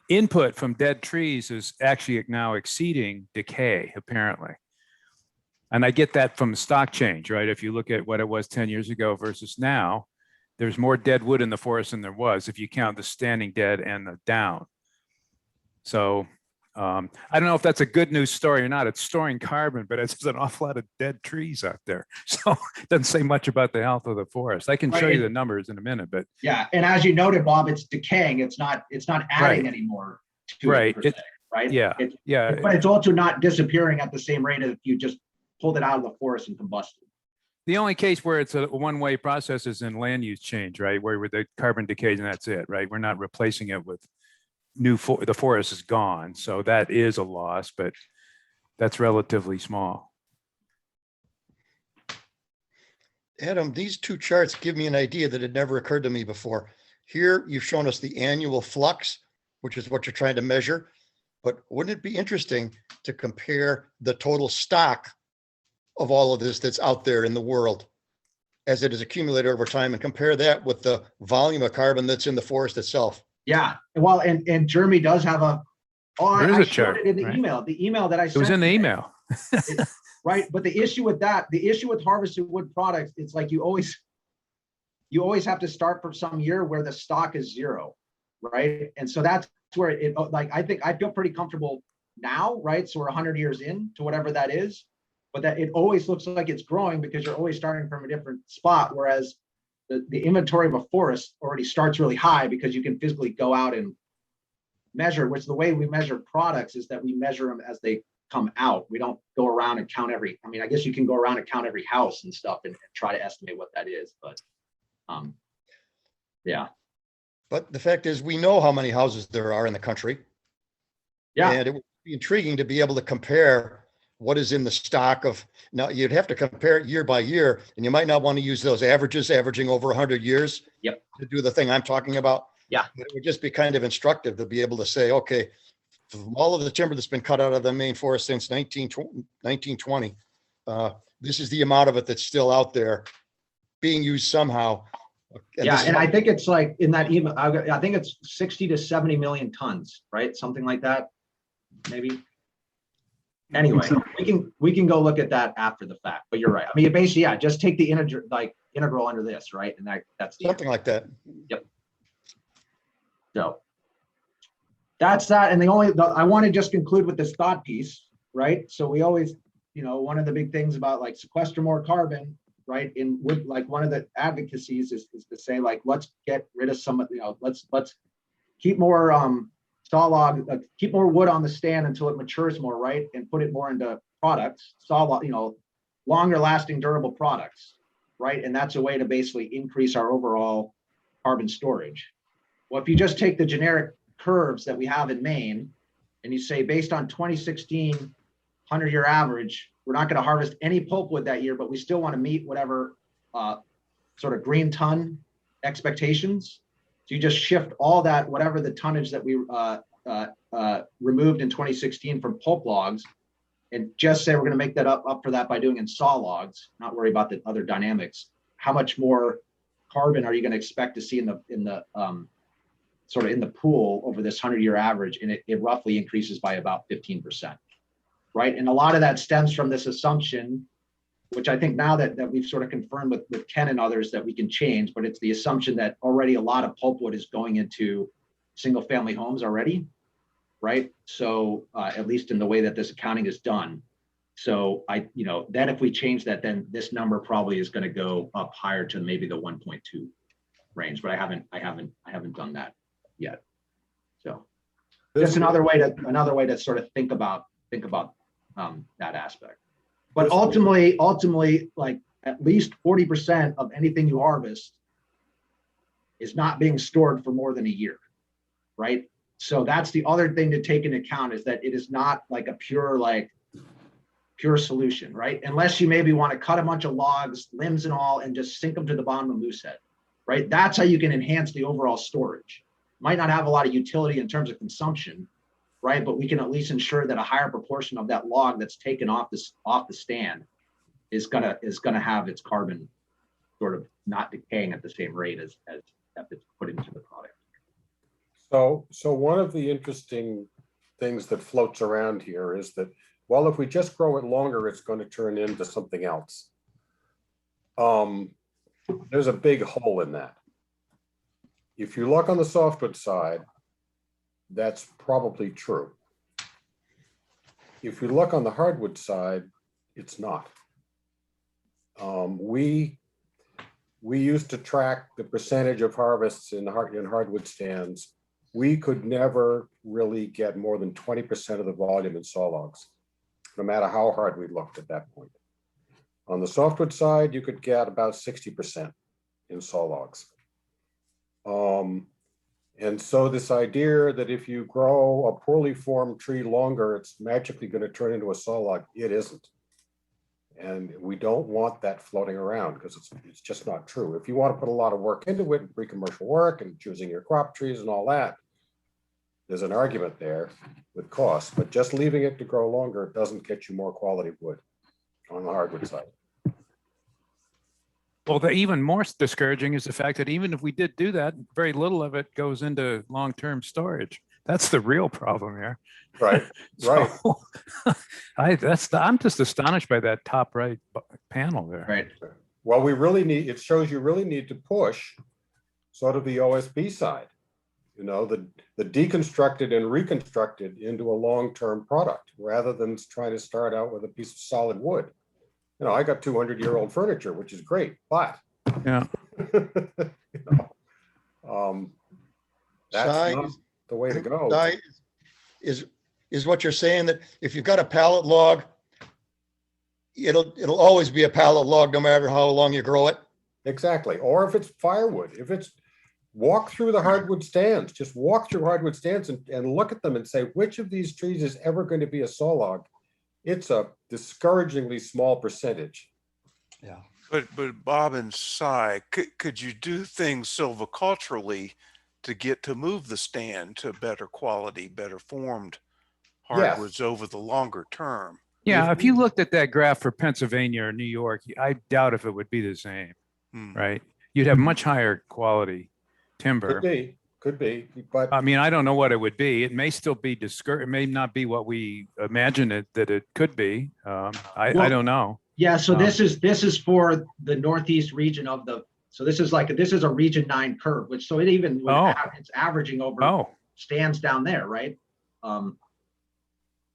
input from dead trees is actually now exceeding decay, apparently. And I get that from the stock change, right? If you look at what it was 10 years ago versus now, there's more dead wood in the forest than there was if you count the standing dead and the down. So I don't know if that's a good news story or not. It's storing carbon, but it's an awful lot of dead trees out there. So it doesn't say much about the health of the forest. I can show you the numbers in a minute, but yeah. And as you noted, Bob, it's decaying. It's not adding anymore to right. it, right? Yeah. But it's also not disappearing at the same rate as if you just pulled it out of the forest and combusted. The only case where it's a one-way process is in land use change, right? Where the carbon decays and that's it, right? We're not replacing it with the forest is gone. So that is a loss, but that's relatively small. Adam, these two charts give me an idea that had never occurred to me before. Here, you've shown us the annual flux, which is what you're trying to measure. But wouldn't it be interesting to compare the total stock of all of this that's out there in the world as it is accumulated over time and compare that with the volume of carbon that's in the forest itself? Yeah, well, and Jeremy does have There is a chart, it in the right? email. The email that I sent. It was in the email. Right, but the issue with harvested wood products, it's like you always have to start from some year where the stock is zero, right? And so that's where it like I feel pretty comfortable now, right? So we're 100 years in to whatever that is, but that it always looks like it's growing because you're always starting from a different spot, whereas the inventory of a forest already starts really high because you can physically go out and measure, which the way we measure products is that we measure them as they come out. We don't go around and count I guess you can go around and count every house and stuff and try to estimate what that is, but yeah. But the fact is, we know how many houses there are in the country. Yeah. And it would be intriguing to be able to compare what is in the stock of, now you'd have to compare it year by year, and you might not want to use those averages averaging over 100 years. Yep. To do the thing I'm talking about. Yeah. But it would just be kind of instructive to be able to say, okay, from all of the timber that's been cut out of the Maine forest since 1920, this is the amount of it that's still out there being used somehow. Yeah, and I think it's like in that email, I think it's 60 to 70 million tons, right? Something like that, maybe. Anyway, we can go look at that after the fact, but you're right. I mean, basically, yeah, just take the integral under this, right? And that's something like that. Yep. So that's that. And I want to just conclude with this thought piece, right? So we always, one of the big things about like sequester more carbon, right? In wood, like one of the advocacies is to say like, let's get rid of some of, let's keep more saw log, keep more wood on the stand until it matures more, right? And put it more into products, saw log, longer lasting durable products, right? And that's a way to basically increase our overall carbon storage. Well, if you just take the generic curves that we have in Maine and you say based on 2016 100-year average, we're not going to harvest any pulpwood that year, but we still want to meet whatever sort of green ton expectations. So you just shift all that, whatever the tonnage that we removed in 2016 from pulp logs, and just say we're going to make that up for that by doing in saw logs, not worry about the other dynamics. How much more carbon are you going to expect to see in the sort of in the pool over this 100-year average? And it roughly increases by about 15%, right? And a lot of that stems from this assumption, which I think now that we've sort of confirmed with Ken and others that we can change, but it's the assumption that already a lot of pulpwood is going into single family homes already, right? So at least in the way that this accounting is done. So then if we change that, then this number probably is going to go up higher to maybe the 1.2 range, but I haven't done that yet. So just another way to sort of think about that aspect. But ultimately, like at least 40% of anything you harvest is not being stored for more than a year, right? So that's the other thing to take into account, is that it is not like a pure solution, right? Unless you maybe want to cut a bunch of logs, limbs and all, and just sink them to the bottom of Moosehead, right? That's how you can enhance the overall storage. Might not have a lot of utility in terms of consumption, right? But we can at least ensure that a higher proportion of that log that's taken off the stand is gonna have its carbon sort of not decaying at the same rate as it's put into the product. So one of the interesting things that floats around here is that, well, if we just grow it longer, it's going to turn into something else. There's a big hole in that. If you look on the softwood side, that's probably true. If you look on the hardwood side, it's not. We used to track the percentage of harvests in hardwood stands. We could never really get more than 20% of the volume in sawlogs, no matter how hard we looked at that point. On the softwood side, you could get about 60% in sawlogs. And so this idea that if you grow a poorly formed tree longer, it's magically going to turn into a sawlog, it isn't. And we don't want that floating around, because it's just not true. If you want to put a lot of work into it, and pre-commercial work and choosing your crop trees and all that, there's an argument there with cost, but just leaving it to grow longer doesn't get you more quality wood on the hardwood side. Well, the even more discouraging is the fact that even if we did do that, very little of it goes into long-term storage. That's the real problem here. Right, right. So, I'm just astonished by that top right panel there. Right. Well, it shows you really need to push sort of the OSB side, the deconstructed and reconstructed into a long-term product, rather than trying to start out with a piece of solid wood. I got 200-year-old furniture, which is great, but Yeah. That's not the way to go. Is what you're saying, that if you've got a pallet log, it'll always be a pallet log no matter how long you grow it? Exactly. Or if it's firewood, walk through the hardwood stands, just walk through hardwood stands and look at them and say, which of these trees is ever going to be a sawlog? It's a discouragingly small percentage. Yeah. But Bob and Cy, could you do things silviculturally to move the stand to better quality, better formed hardwoods over the longer term? Yeah, if you looked at that graph for Pennsylvania or New York, I doubt if it would be the same, right? You'd have much higher quality timber. Could be, but I mean, I don't know what it would be. It may still be it may not be what we imagine that it could be. I don't know. Yeah, so this is for the northeast region of so this is a region 9 curve, which so it even it's averaging over stands down there, right?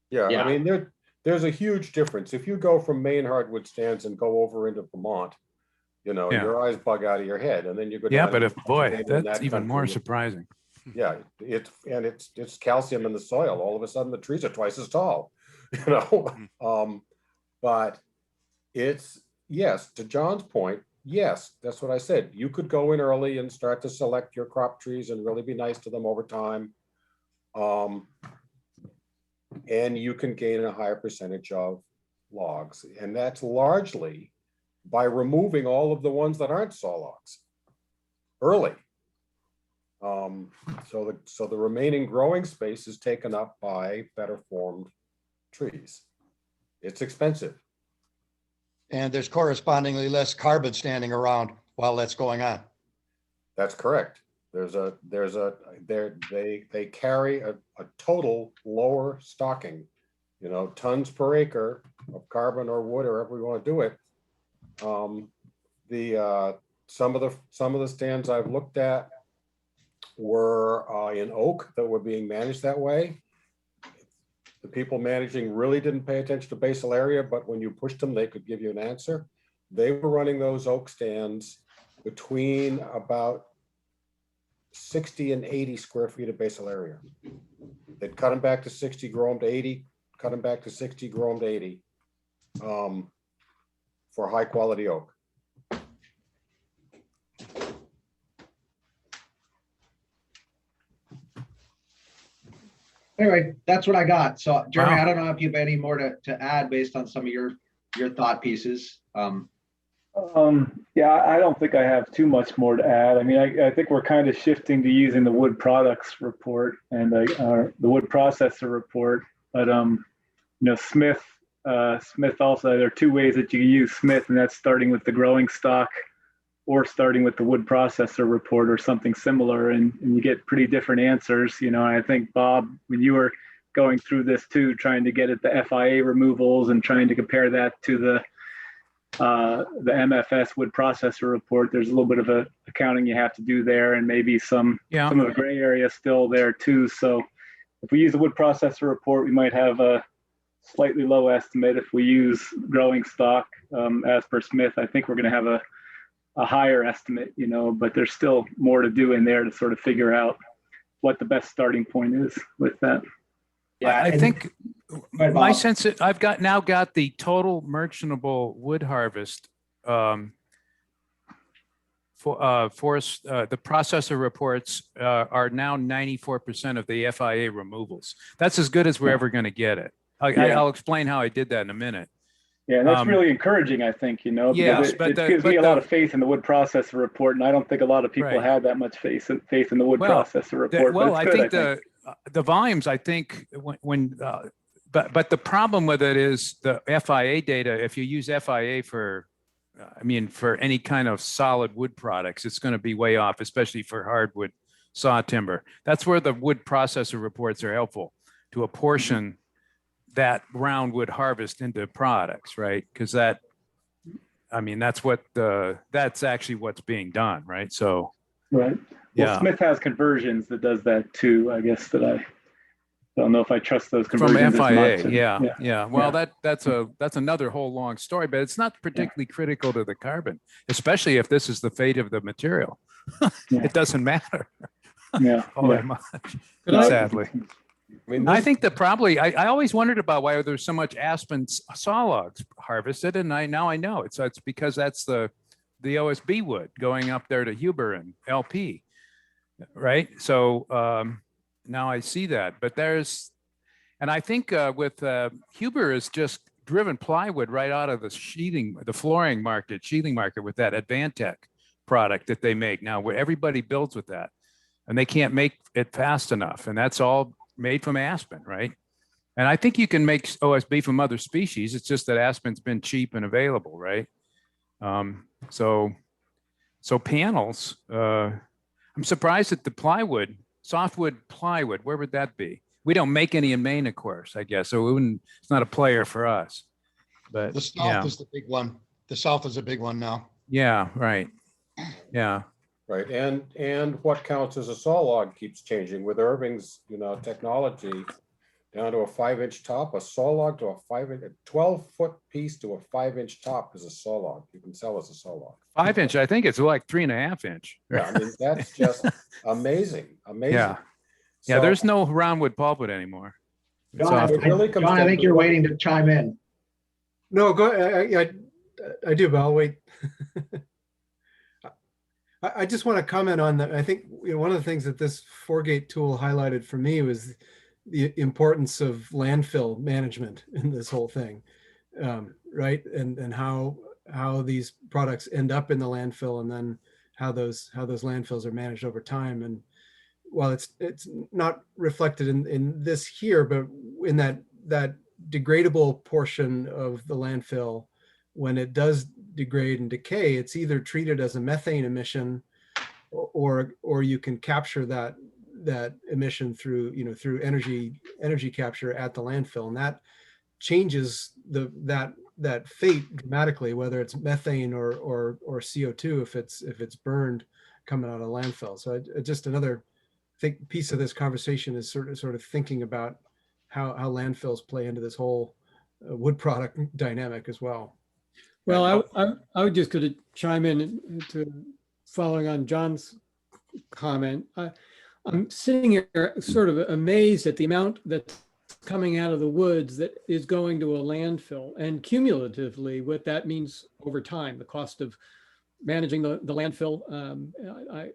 Yeah, I mean there's a huge difference. If you go from Maine hardwood stands and go over into Vermont, your eyes bug out of your head, and then you go down. Yeah, but that's even more surprising. Yeah, it's calcium in the soil. All of a sudden, the trees are twice as tall. But yes, to John's point, yes, that's what I said. You could go in early and start to select your crop trees and really be nice to them over time. And you can gain a higher percentage of logs, and that's largely by removing all of the ones that aren't sawlogs early. So the remaining growing space is taken up by better formed trees. It's expensive. And there's correspondingly less carbon standing around while that's going on. That's correct. They carry a total lower stocking tons per acre of carbon or wood, or however we want to do it. Some of the stands I've looked at were in oak that were being managed that way. The people managing really didn't pay attention to basal area, but when you pushed them, they could give you an answer. They were running those oak stands between about 60 and 80 square feet of basal area. They'd cut them back to 60, grow them to 80, cut them back to 60, grow them to 80 for high quality oak. Anyway, that's what I got. So Jeremy, Wow. I don't know if you have any more to add based on some of your thought pieces. Yeah, I don't think I have too much more to add. I mean, I think we're kind of shifting to using the wood products report and the wood processor report. But Smith also, there are two ways that you can use Smith, and that's starting with the growing stock or starting with the wood processor report or something similar, and you get pretty different answers. I think, Bob, when you were going through this too, trying to get at the FIA removals and trying to compare that to the MFS wood processor report, there's a little bit of a accounting you have to do there, and maybe some of the gray area still there too. So if we use the wood processor report, we might have a slightly low estimate. If we use growing stock as per Smith, I think we're going to have a higher estimate, but there's still more to do in there to sort of figure out what the best starting point is with that. Yeah, I think ahead, my Bob. sense, I've now got the total merchantable wood harvest forest. The processor reports are now 94% of the FIA removals. That's as good as we're ever going to get it. I'll explain how I did that in a minute. Yeah, and that's really encouraging, I think, because Yes, it gives me a lot of faith in the wood processor report, and I don't think a lot of people Right. have that much faith in the wood processor report. Well, but I it's think good, the volumes, I think but the problem with it is the FIA data. If you use FIA for any kind of solid wood products, it's going to be way off, especially for hardwood saw timber. That's where the wood processor reports are helpful to apportion that roundwood harvest into products, right? Because that's actually what's being done, right? So, right. Well, Smith has conversions that does that too. I guess that I don't know if I trust those from conversions FIA, as much. yeah. Well, that's another whole long story, but it's not particularly critical to the carbon, especially if this is the fate of the material. It doesn't matter all that much, sadly. I think that probably I always wondered about why there's so much aspen saw logs harvested, and now I know it's because that's the OSB wood going up there to Huber and LP, right? So now I see that, but and I think with Huber is just driven plywood right out of the flooring market, sheathing market with that Advantech product that they make now, where everybody builds with that, and they can't make it fast enough, and that's all made from aspen, right? And I think you can make OSB from other species. It's just that aspen's been cheap and available, right? So panels. I'm surprised at the plywood, softwood plywood. Where would that be? We don't make any in Maine, of course, I guess. So it's not a player for us. But The South is the big one. The South is a big one now. Yeah, right. Yeah. Right, and what counts as a saw log keeps changing with Irving's, technology down to a 5-inch top. A saw log to a 12-foot piece to a 5-inch top is a saw log. You can sell as a saw log. 5-inch. I think it's like 3.5 inch. Yeah, that's just amazing. Yeah. So, Yeah. There's no roundwood pulpwood anymore. It's John, off. it really comes John, I down think to you're what- waiting to chime in. No, go. I do, but I'll wait. I just want to comment on that. I think one of the things that this 4Gate tool highlighted for me was the importance of landfill management in this whole thing, right? And how these products end up in the landfill, and then how those landfills are managed over time. And while it's not reflected in this here, but in that degradable portion of the landfill, when it does degrade and decay, it's either treated as a methane emission, or you can capture that emission through energy capture at the landfill, and changes that fate dramatically, whether it's methane or CO2 if it's burned coming out of landfill. So just another piece of this conversation is sort of thinking about how landfills play into this whole wood product dynamic as well. Well, I would just going to chime in to following on John's comment. I'm sitting here sort of amazed at the amount that's coming out of the woods that is going to a landfill, and cumulatively what that means over time, the cost of managing the landfill.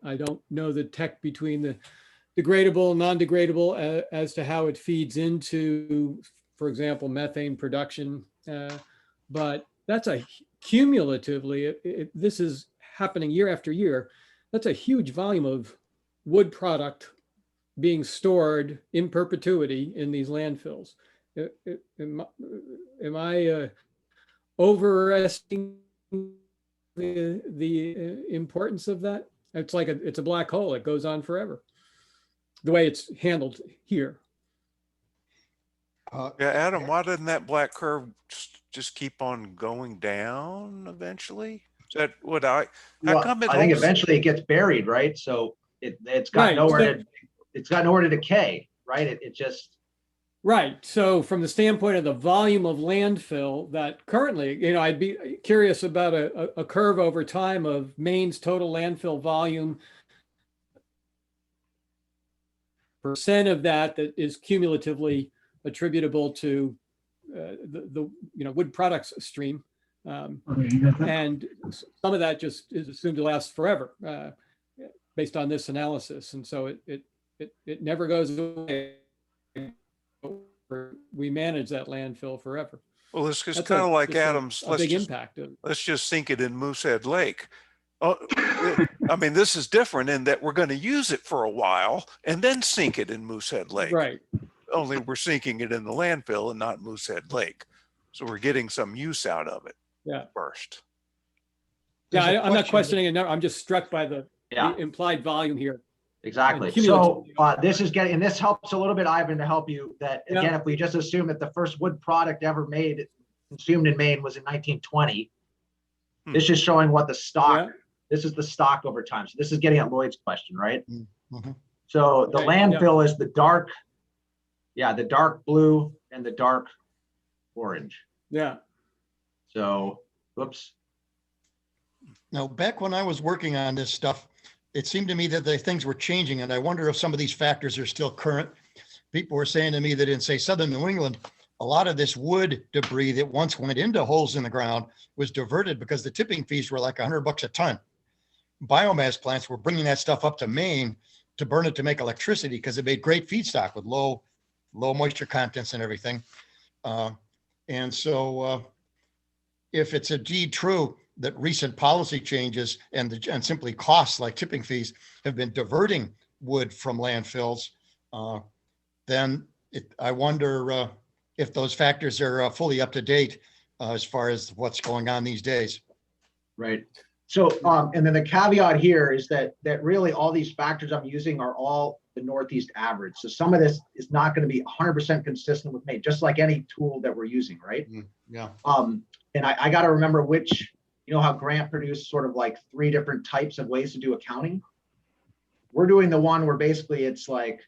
I don't know the tech between the degradable, non-degradable as to how it feeds into, for example, methane production. But that's cumulatively, this is happening year after year. That's a huge volume of wood product being stored in perpetuity in these landfills. Am I overestimating the importance of that? It's like it's a black hole. It goes on forever. The way it's handled here. Yeah, Adam, why doesn't that black curve just keep on going down eventually? Is that what how come it I think holds- eventually it gets buried, right? So it's got Right, nowhere to decay, right? It just. Right. So from the standpoint of the volume of landfill that currently, I'd be curious about a curve over time of Maine's total landfill volume. Percent of that is cumulatively attributable to the wood products stream. And some of that just is assumed to last forever based on this analysis. And so it never goes away. We manage that landfill forever. Well, it's just kind of like Adam's. A big impact. Let's just sink it in Moosehead Lake. Oh, I mean, this is different in that we're going to use it for a while and then sink it in Moosehead Lake. Right. Only we're sinking it in the landfill and not Moosehead Lake. So we're getting some use out of it. Yeah. First. Yeah, I'm not questioning it. I'm just struck by the implied volume here. Exactly. So this helps a little bit, Ivan, to help you that again, if we just assume that the first wood product ever consumed in Maine was in 1920, this is showing what the stock, this is the stock over time. So this is getting at Lloyd's question, right? Mm-hmm. So the landfill is the dark blue and the dark orange. Yeah. So, whoops. Now, back when I was working on this stuff, it seemed to me that the things were changing, and I wonder if some of these factors are still current. People were saying to me that in, say, southern New England, a lot of this wood debris that once went into holes in the ground was diverted because the tipping fees were like $100 a ton. Biomass plants were bringing that stuff up to Maine to burn it to make electricity because it made great feedstock with low moisture contents and everything. And so if it's indeed true that recent policy changes and simply costs like tipping fees have been diverting wood from landfills, then I wonder if those factors are fully up to date as far as what's going on these days. Right. So, and then the caveat here is that really all these factors I'm using are all the Northeast average. So some of this is not going to be 100% consistent with Maine, just like any tool that we're using, right? Yeah. And I got to remember which, how Grant produced sort of like 3 different types of ways to do accounting. We're doing the one where basically it's like,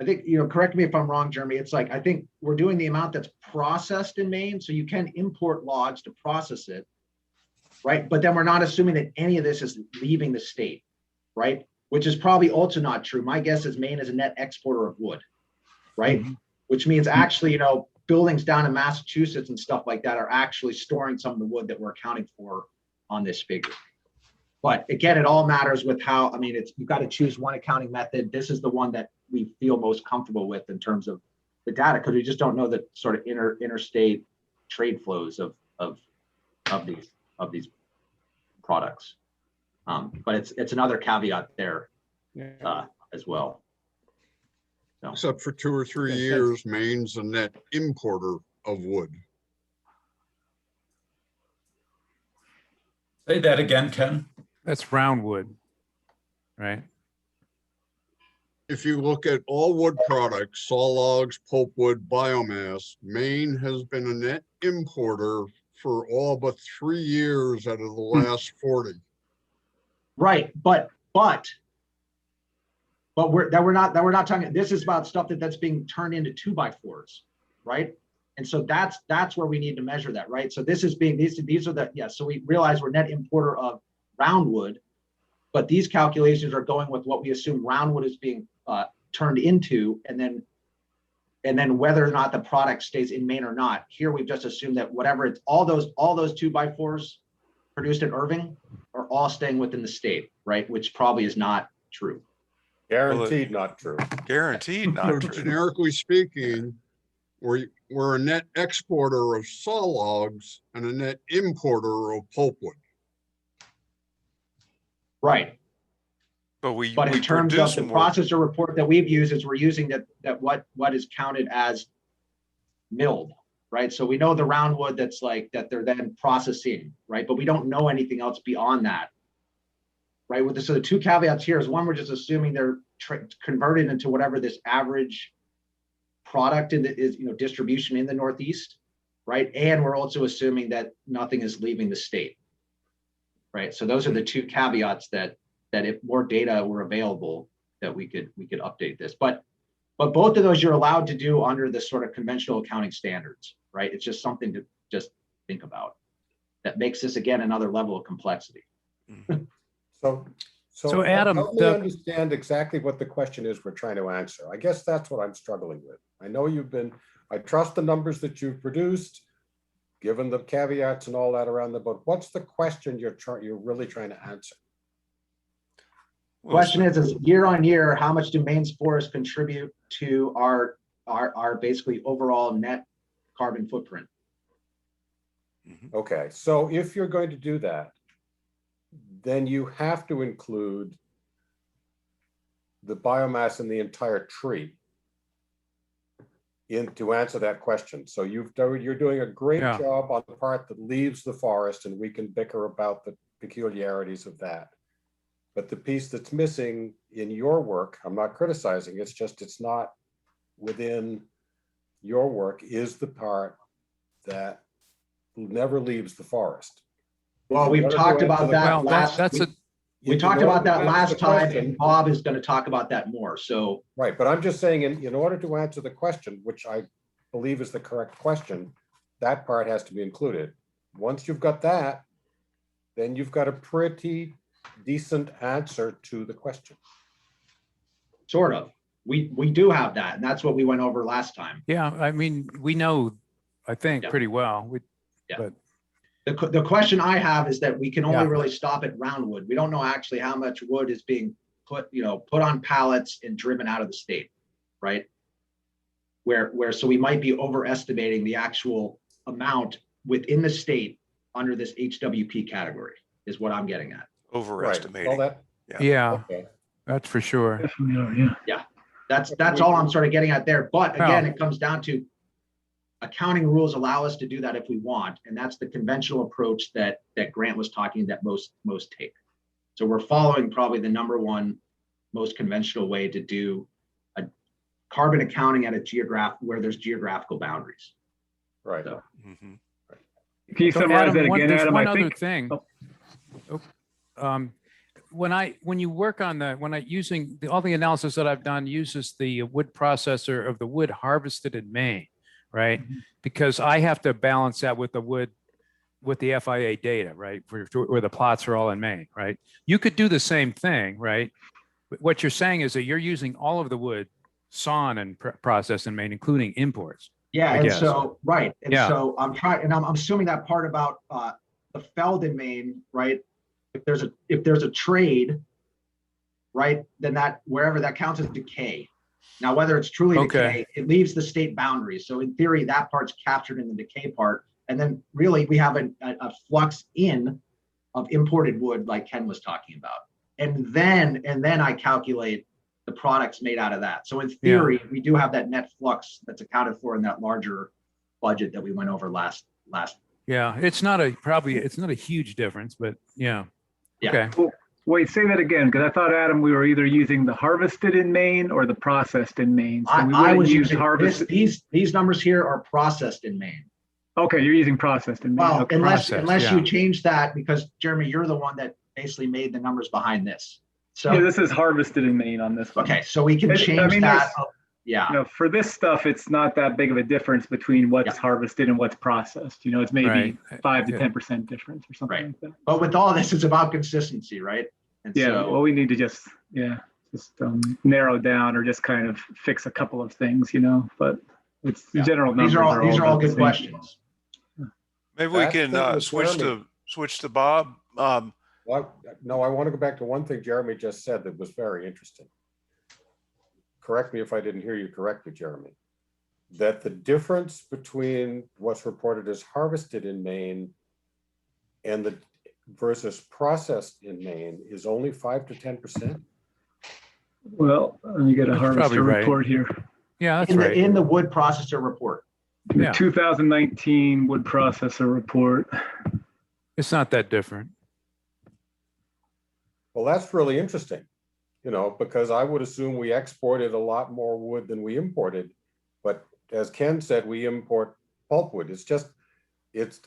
I think, correct me if I'm wrong, Jeremy. It's like, I think we're doing the amount that's processed in Maine. So you can import logs to process it, right? But then we're not assuming that any of this is leaving the state, right? Which is probably also not true. My guess is Maine is a net exporter of wood, right? Mm-hmm. Which means actually, buildings down in Massachusetts and stuff like that are actually storing some of the wood that we're accounting for on this figure. But again, it all matters with how, you've got to choose one accounting method. This is the one that we feel most comfortable with in terms of the data, because we just don't know the sort of interstate trade flows of these products. But it's another caveat there as well. So. Except for 2 or 3 years, Maine's a net importer of wood. Say that again, Ken. That's round wood, right? if you look at all wood products, saw logs, pulpwood, biomass, Maine has been a net importer for all but 3 years out of the last 40. Right, but we're not talking, this is about stuff that's being turned into 2x4s, right? And so that's where we need to measure that, right? So this is being, these are the, yeah, so we realize we're net importer of roundwood, but these calculations are going with what we assume roundwood is being turned into, and then whether or not the product stays in Maine or not. Here we've just assumed that whatever it's, all those 2x4s produced in Irving are all staying within the state, right? Which probably is not true. Guaranteed not true. Guaranteed So not true. generically speaking, we're a net exporter of saw logs and a net importer of pulpwood. Right. But we in terms of produce the more. processor report that we've used, is we're using that what is counted as milled, right? So we know the roundwood that's like that they're then processing, right? But we don't know anything else beyond that, right? So the two caveats here is, one, we're just assuming they're converted into whatever this average product is, distribution in the Northeast, right? And we're also assuming that nothing is leaving the state, right? So those are the two caveats that if more data were available, that we could update this. But both of those you're allowed to do under the sort of conventional accounting standards, right? It's just something to just think about. That makes this, again, another level of complexity. So Adam, help me understand exactly what the question is we're trying to answer. I guess that's what I'm struggling with. I know I trust the numbers that you've produced, given the caveats and all that around them, but what's the question you're really trying to answer? Question is year on year, how much do Maine's forests contribute to our basically overall net carbon footprint? Okay, so if you're going to do that, then you have to include the biomass in the entire tree to answer that question. So you're doing a great job on the part that leaves the forest, and we can bicker about the peculiarities of that. But the piece that's missing in your work, I'm not criticizing, it's just it's not within your work, is the part that never leaves the forest. Well, we've talked about that last. We talked about that last time, and Bob is going to talk about that more. So right, but I'm just saying, in order to answer the question, which I believe is the correct question, that part has to be included. Once you've got that, then you've got a pretty decent answer to the question. Sort of. We do have that, and that's what we went over last time. Yeah, I mean, we know, I think, pretty well. But the question I have is that we can only really stop at roundwood. We don't know actually how much wood is being put on pallets and driven out of the state, right? So we might be overestimating the actual amount within the state under this HWP category, is what I'm getting at. Overestimating. Right. Okay. That's for sure. Yeah, that's all I'm sort of getting at there. But again, it comes down to accounting rules allow us to do that if we want, and that's the conventional approach that Grant was talking that most take. So we're following probably the number one most conventional way to do a carbon accounting at where there's geographical boundaries. Right. So, Can you summarize that again, Adam? One other thing. When you work on using all the analysis that I've done uses the wood processor of the wood harvested in Maine, right? Because I have to balance that with the wood, with the FIA data, right? Where the plots are all in Maine, right? You could do the same thing, right? But what you're saying is that you're using all of the wood sawn and processed in Maine, including imports. Yeah, I and guess. so so I'm assuming that part about the felled in Maine, right? If there's a trade, right, then that wherever that counts as decay. Now, whether it's truly decay, it leaves the state boundaries. So in theory, that part's captured in the decay part. And then really we have a flux in of imported wood like Ken was talking about. And then I calculate the products made out of that. So in theory, we do have that net flux that's accounted for in that larger budget that we went over last. Yeah, it's not a huge difference, but yeah. Yeah. Okay. Wait, say that again, because I thought, Adam, we were either using the harvested in Maine or the processed in Maine. So we I wouldn't was use using harvested. these numbers here are processed in Maine. Okay, you're using processed in Maine. Well, Okay. unless Processed, you yeah. change that, because Jeremy, you're the one that basically made the numbers behind this. So, Yeah, this is harvested in Maine on this one. okay, so we can I change mean, that. there's- Yeah, You know, for this stuff, it's not that big of a difference between what's Yeah. harvested and what's processed. You know, it's maybe Right. 5 to Yeah. 10% difference or something Right. like that. but with all this, it's about consistency, right? And Yeah, so, well, we need to just narrow down or just kind of fix a couple of things, you know, but it's the yeah. general numbers. These are all about the good same. questions. Maybe we That can thing with switch Jeremy. to Bob. No, I want to go back to one thing Jeremy just said that was very interesting. Correct me if I didn't hear you correctly, Jeremy. That the difference between what's reported as harvested in Maine and the versus processed in Maine is only 5 to 10%. Well, let me get a That's probably harvester right. report here. Yeah, that's In right. the wood processor report. The Yeah. 2019 wood processor report. It's not that different. Well, that's really interesting, you know, because I would assume we exported a lot more wood than we imported. But as Ken said, we import pulpwood.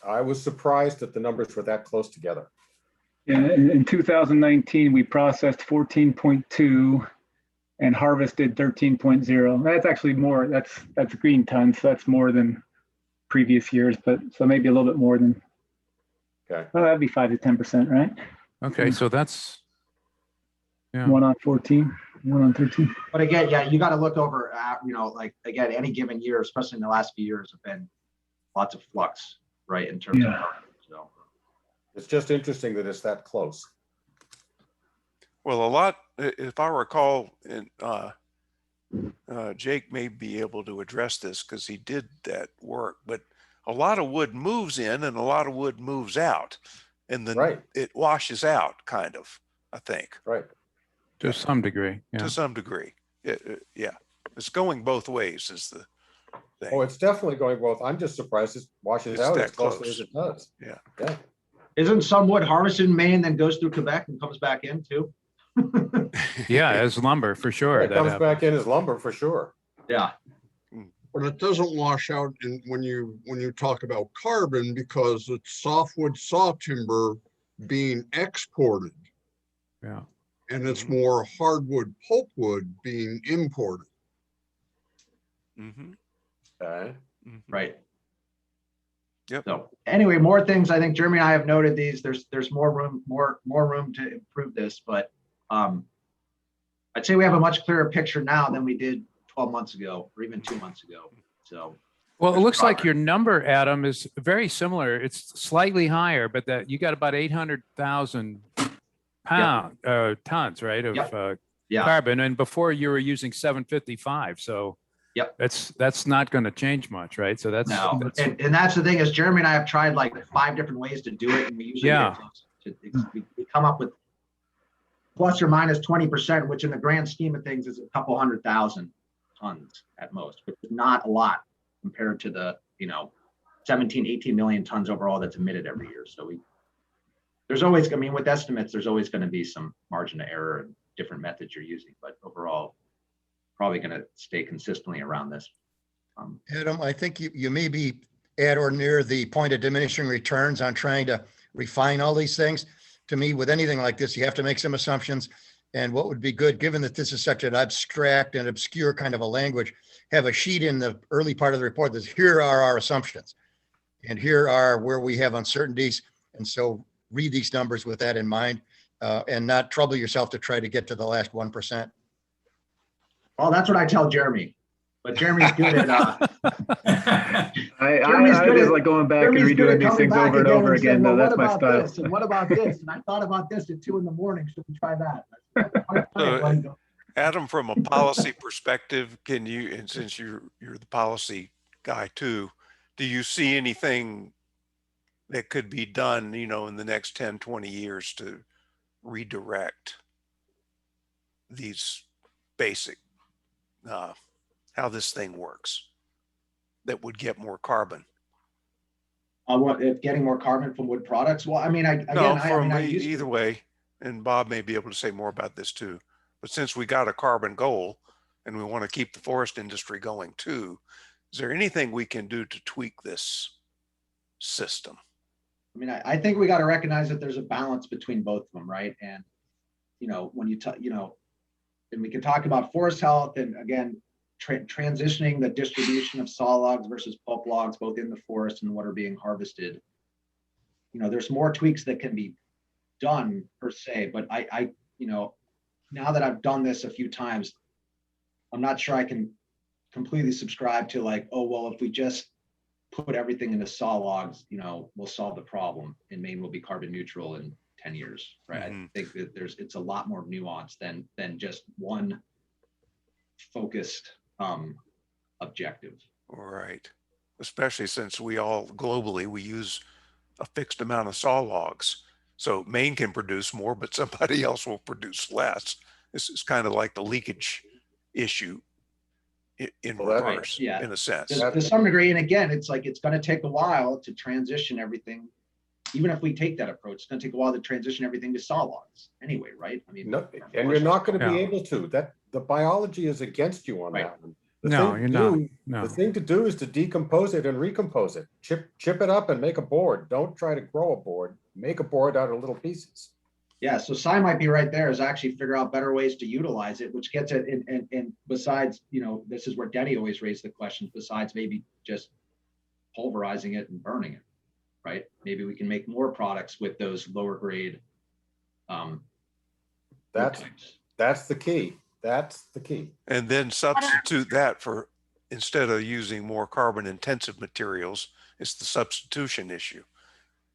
I was surprised that the numbers were that close together. Yeah, in 2019, we processed 14.2 and harvested 13.0. That's actually more, that's green tons. So that's more than previous years, but so maybe a little bit more than, Okay. well, that'd be 5 to 10%, right? Okay, so that's, yeah. 1 on 14, 1 on 13. But again, yeah, you got to look over at, you know, like, again, any given year, especially in the last few years, have been lots of flux, right, in terms Yeah. of, so. It's just interesting that it's that close. Well, a lot, if I recall, and Jake may be able to address this because he did that work, but a lot of wood moves in and a lot of wood moves out, and then Right. it washes out, kind of, I think, Right. To some degree, yeah. to some degree. Yeah, it's going both ways is the thing. Oh, it's definitely going both. I'm just surprised it washes It's out that as closely close. as it does. Yeah. Yeah. Isn't some wood harvested in Maine, then goes through Quebec and comes back in too? Yeah, as lumber, for sure. It that comes happens. back in as lumber for sure. Yeah, But it doesn't wash out when you talk about carbon because it's softwood saw timber being exported Yeah. and it's more hardwood pulpwood being imported. Mhm, Okay. mhm. right. Yep. So anyway, more things. I think Jeremy and I have noted these. There's more room to improve this, but I'd say we have a much clearer picture now than we did 12 months ago or even 2 months ago. So Well, it There's looks like progress. your number, Adam, is very similar. It's slightly higher, but that you got about 800,000 tons, right, of Yep. yeah, carbon. And before you were using 755. So Yep. that's not going to change much, right? So that's, no, that's and that's the thing is Jeremy and I have tried like 5 different ways to do it, and we usually Yeah. get close we come up with plus or minus 20%, which in the grand scheme of things is a couple 100,000 tons at most, which is not a lot compared to the 17, 18 million tons overall that's emitted every year. So there's always, I mean, with estimates, there's always going to be some margin of error and different methods you're using, but overall, probably going to stay consistently around this. Adam, I think you may be at or near the point of diminishing returns on trying to refine all these things. To me, with anything like this, you have to make some assumptions. And what would be good, given that this is such an abstract and obscure kind of a language, have a sheet in the early part of the report that says, here are our assumptions. And here are where we have uncertainties. And so read these numbers with that in mind and not trouble yourself to try to get to the last 1%. Well, that's what I tell Jeremy, but Jeremy's good at, I just like going back and Jeremy's good at redoing these coming things back over and over and saying, again. well, Though that's what my about style. this? And what about this? And I thought about this at 2 a.m. Should we try that? Adam, from a policy perspective, can you, and since you're the policy guy too, do you see anything that could be done, in the next 10, 20 years to redirect these basic, how this thing works that would get more carbon? What if getting more carbon from wood products? Well, I mean, Either way. and Bob may be able to say more about this too, but since we got a carbon goal and we want to keep the forest industry going too, is there anything we can do to tweak this system? I mean, I think we got to recognize that there's a balance between both of them, right? And, when you and we can talk about forest health and again, transitioning the distribution of saw logs versus pulp logs, both in the forest and what are being harvested. There's more tweaks that can be done per se, but I now that I've done this a few times, I'm not sure I can completely subscribe to like, oh, well, if we just put everything into saw logs, we'll solve the problem and Maine will be carbon neutral in 10 years, right? I think that it's a lot more nuanced than just one focused objective. All right. Especially since we all globally, we use a fixed amount of saw logs. So Maine can produce more, but somebody else will produce less. This is kind of like the leakage issue in reverse, yeah, in a sense. To some degree. And again, it's like, it's going to take a while to transition everything. Even if we take that approach, it's going to take a while to transition everything to saw logs anyway, right? I mean, No, and you're not going to be Yeah. able to. That the biology is against you on Right. that one. The No, thing you're to not. do- No. The thing to do is to decompose it and recompose it. Chip it up and make a board. Don't try to grow a board. Make a board out of little pieces. yeah, so Cy might be right there, is actually figure out better ways to utilize it, which gets it. And besides, this is where Denny always raised the questions, besides maybe just pulverizing it and burning it, right? Maybe we can make more products with those lower grade. wood That's types. the key. That's the key. And then substitute that for, instead of using more carbon intensive materials, it's the substitution issue.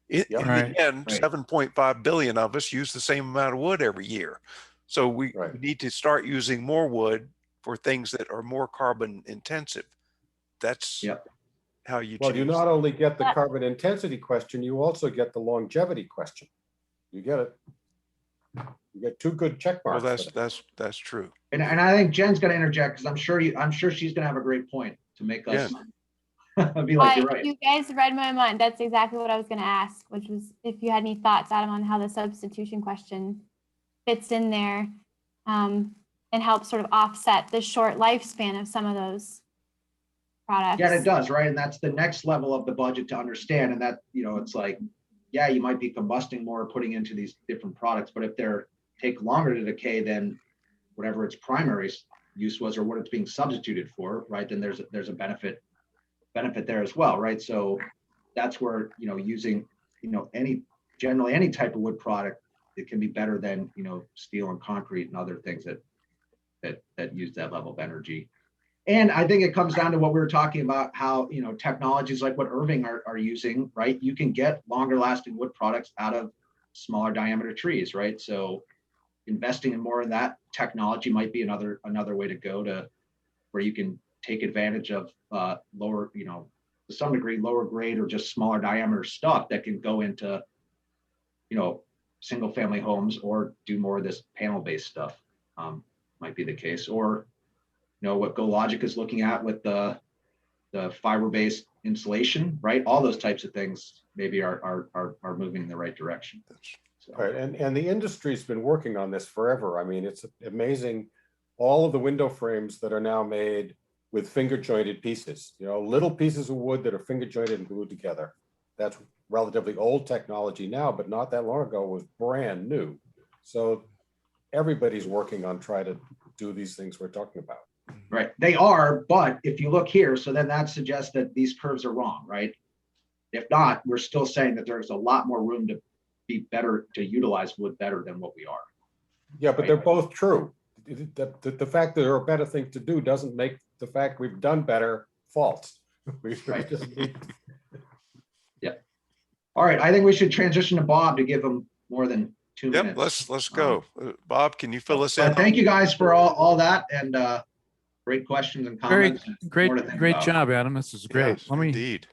In Right. the end, Right. 7.5 billion of us use the same amount of wood every year. So we Right. need to start using more wood for things that are more carbon intensive. That's Yep. how you Well, change. you not only get the carbon intensity question, you also get the longevity question. You get it. You get two good check Well, marks. that's true. And I think Jen's going to interject because I'm sure she's going to have a great point to make us be like, you're right. You guys read my mind. That's exactly what I was going to ask, which was if you had any thoughts, Adam, on how the substitution question fits in there and helps sort of offset the short lifespan of some of those products. Yeah, it does, right? And that's the next level of the budget to understand. And that, it's like, yeah, you might be combusting more, putting into these different products, but if they're take longer to decay than whatever its primary use was or what it's being substituted for, right? Then there's a benefit there as well, right? So that's where, using, generally any type of wood product, it can be better than, steel and concrete and other things that use that level of energy. And I think it comes down to what we were talking about, how, technologies like what Irving are using, right? You can get longer lasting wood products out of smaller diameter trees, right? So investing in more of that technology might be another way to go to where you can take advantage of lower, to some degree, lower grade or just smaller diameter stuff that can go into, single family homes or do more of this panel based stuff might be the case. Or, what GoLogic is looking at with the fiber-based insulation, right? All those types of things maybe are moving in the right direction. So. Right, and the industry's been working on this forever. I mean, it's amazing, all of the window frames that are now made with finger jointed pieces, little pieces of wood that are finger jointed and glued together. That's relatively old technology now, but not that long ago was brand new. So everybody's working on trying to do these things we're talking about. Right, they are, but if you look here, so then that suggests that these curves are wrong, right? If not, we're still saying that there's a lot more room to be better, to utilize wood better than what we are. Yeah, but they're both true. The fact that there are better things to do doesn't make the fact we've done better false. Right. Yeah. All right, I think we should transition to Bob to give him more than 2 minutes. Let's go. Bob, can you fill us in? Thank you guys for all that and great questions and comments. Great job, Adam. This is great. Yes, indeed.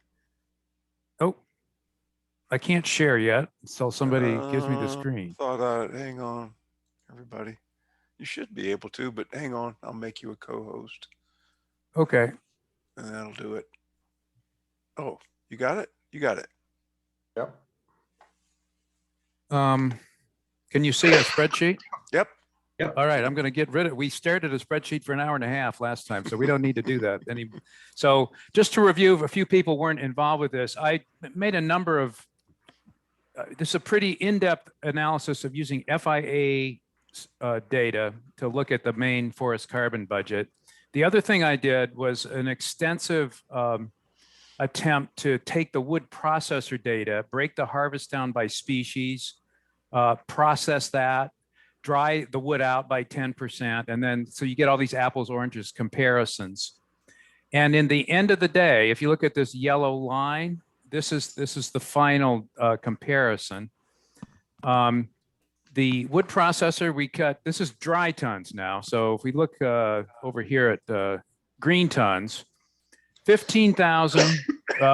Oh, I can't share yet, so somebody gives me the screen. Hang on, everybody. You should be able to, but hang on. I'll make you a co-host. Okay. And that'll do it. Oh, you got it? You got it. Yep. Can you see our spreadsheet? Yep. All right, I'm going to get rid of, we stared at a spreadsheet for an hour and a half last time, so we don't need to do that anymore. So just to review, a few people weren't involved with this. I made a number of, this is a pretty in-depth analysis of using FIA data to look at the Maine forest carbon budget. The other thing I did was an extensive attempt to take the wood processor data, break the harvest down by species, process that, dry the wood out by 10%. And then, so you get all these apples, oranges comparisons. And in the end of the day, if you look at this yellow line, this is the final comparison. The wood processor, we cut, this is dry tons now. So if we look over here at green tons, 15,000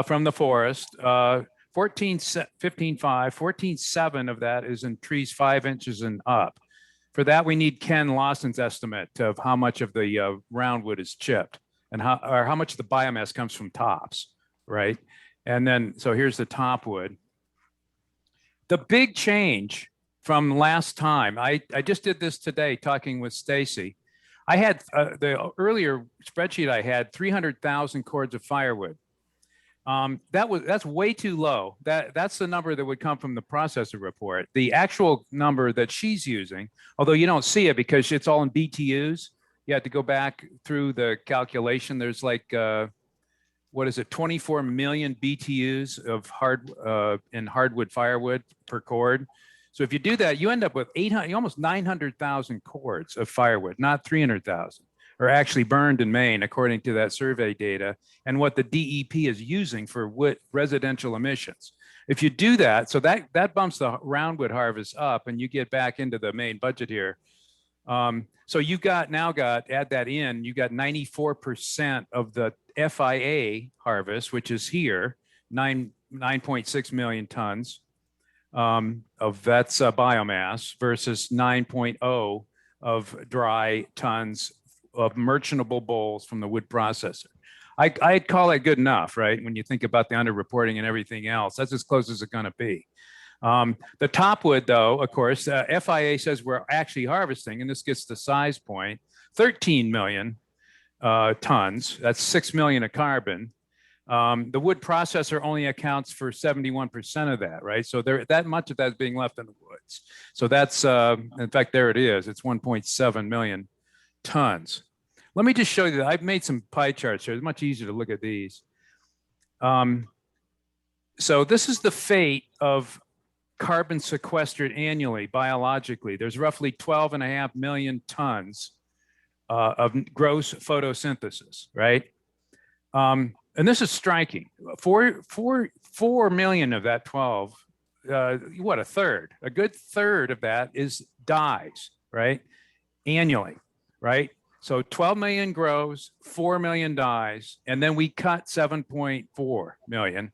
from the forest, 14.7 of that is in trees 5 inches and up. For that, we need Ken Lawson's estimate of how much of the roundwood is chipped and how much of the biomass comes from tops, right? And then, so here's the top wood. The big change from last time, I just did this today talking with Stacy. I had the earlier spreadsheet I had 300,000 cords of firewood. That's way too low. That's the number that would come from the processor report. The actual number that she's using, although you don't see it because it's all in BTUs, you have to go back through the calculation. There's like, what is it, 24 million BTUs of hardwood firewood per cord. So if you do that, you end up with almost 900,000 cords of firewood, not 300,000. Are actually burned in Maine, according to that survey data, and what the DEP is using for wood residential emissions. If you do that, so that bumps the roundwood harvest up, and you get back into the main budget here. So you've got add that in, you got 94% of the FIA harvest, which is here, 9.6 million tons of that's biomass versus 9.0 of dry tons of merchantable bowls from the wood processor. I'd call that good enough, right? When you think about the underreporting and everything else, that's as close as it's going to be. The top wood, though, of course, FIA says we're actually harvesting, and this gets the size point, 13 million tons. That's 6 million of carbon. The wood processor only accounts for 71% of that, right? So that much of that is being left in the woods. So that's, in fact, there it is. It's 1.7 million tons. Let me just show you that. I've made some pie charts here. It's much easier to look at these. So this is the fate of carbon sequestered annually, biologically. There's roughly 12.5 million tons of gross photosynthesis, right? And this is striking. 4 million of that 12, what, a good third of that is dies, right? Annually, right? So 12 million grows, 4 million dies, and then we cut 7.4 million.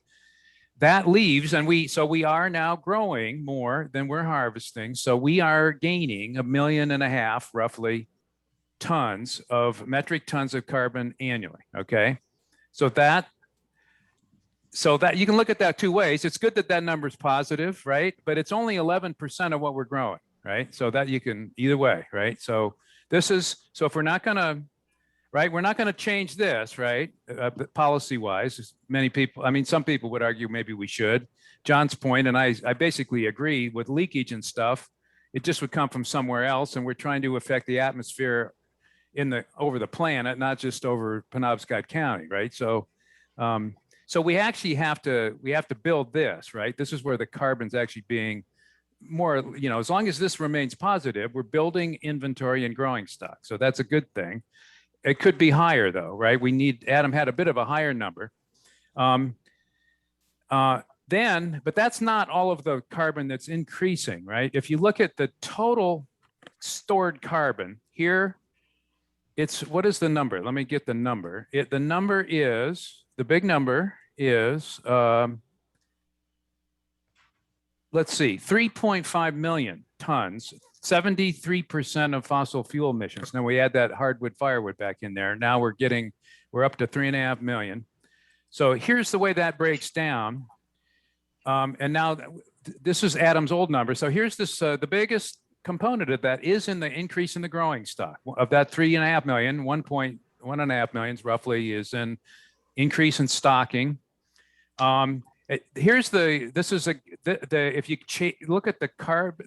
That leaves, and we are now growing more than we're harvesting. So we are gaining 1.5 million, roughly, metric tons of carbon annually, okay? So that you can look at that two ways. It's good that that number is positive, right? But it's only 11% of what we're growing, right? So that you can either way, right? So if we're not going to, right, we're not going to change this, right? Policy wise, some people would argue maybe we should. John's point, and I basically agree with leakage and stuff. It just would come from somewhere else, and we're trying to affect the atmosphere over the planet, not just over Penobscot County, right? So we actually have to build this, right? This is where the carbon's actually being more, as long as this remains positive, we're building inventory and growing stock. So that's a good thing. It could be higher though, right? Adam had a bit of a higher number. But that's not all of the carbon that's increasing, right? If you look at the total stored carbon here, what is the number? Let me get the number. The big number is, let's see, 3.5 million tons, 73% of fossil fuel emissions. Now we add that hardwood firewood back in there. Now we're up to 3.5 million. So here's the way that breaks down. And now this is Adam's old number. So here's this, the biggest component of that is in the increase in the growing stock. Of that 3.5 million, 1.1.5 million roughly is in increase in stocking. Here's this is if you look at the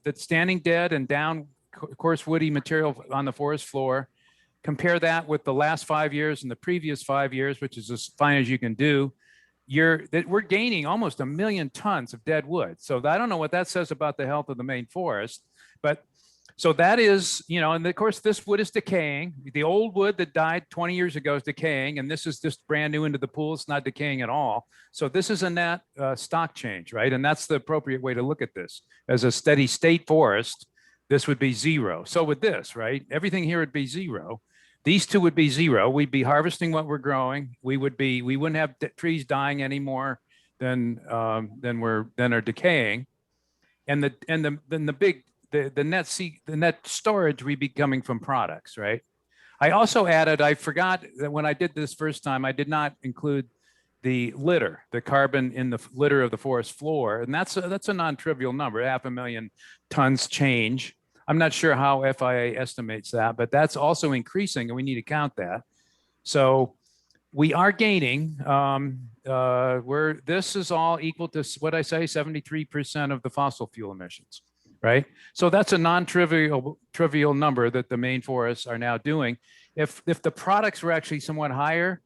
the standing dead and down coarse woody material on the forest floor, compare that with the last 5 years and the previous 5 years, which is as fine as you can do, we're gaining almost 1 million tons of dead wood. So I don't know what that says about the health of the Maine forest, but so that is, and of course this wood is decaying. The old wood that died 20 years ago is decaying, and this is just brand new into the pool. It's not decaying at all. So this is a net stock change, right? And that's the appropriate way to look at this. As a steady state forest, this would be zero. So with this, right, everything here would be zero. These two would be zero. We'd be harvesting what we're growing. We wouldn't have trees dying any more than are decaying, and the net storage we'd be coming from products, right? I also added, I forgot that when I did this first time, I did not include the litter, the carbon in the litter of the forest floor, and that's a non-trivial number, 500,000 tons change. I'm not sure how FIA estimates that, but that's also increasing, and we need to count that. So we are gaining. This is all equal to what I say, 73% of the fossil fuel emissions, right? So that's a non-trivial number that the Maine forests are now doing. If the products were actually somewhat higher,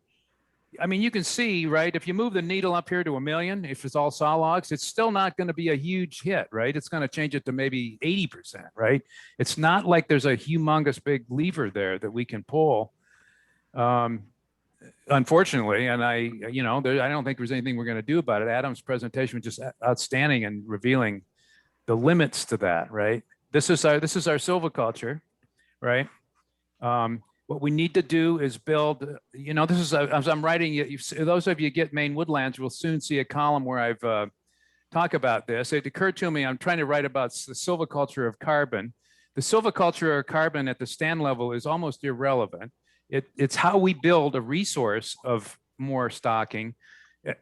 I mean, you can see, right, if you move the needle up here to 1 million, if it's all saw logs, it's still not going to be a huge hit, right? It's going to change it to maybe 80%, right? It's not like there's a humongous big lever there that we can pull, unfortunately. And I don't think there's anything we're going to do about it. Adam's presentation was just outstanding and revealing the limits to that, right? This is our silviculture, right? What we need to do is build, this is, as I'm writing, those of you get Maine Woodlands will soon see a column where I've talked about this. It occurred to me, I'm trying to write about the silviculture of carbon. The silviculture of carbon at the stand level is almost irrelevant. It's how we build a resource of more stocking.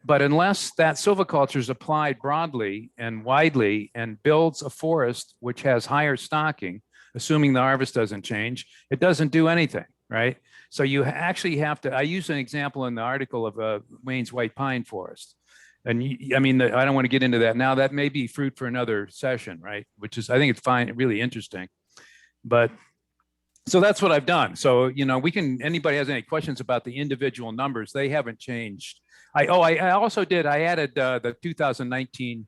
But unless that silviculture is applied broadly and widely and builds a forest which has higher stocking, assuming the harvest doesn't change, it doesn't do anything, right? So you actually have to, I use an example in the article of Maine's white pine forest. And I don't want to get into that now. That may be fruit for another session, right? Which is, I think it's fine, really interesting. But so that's what I've done. So, anybody has any questions about the individual numbers, they haven't changed. I added the 2019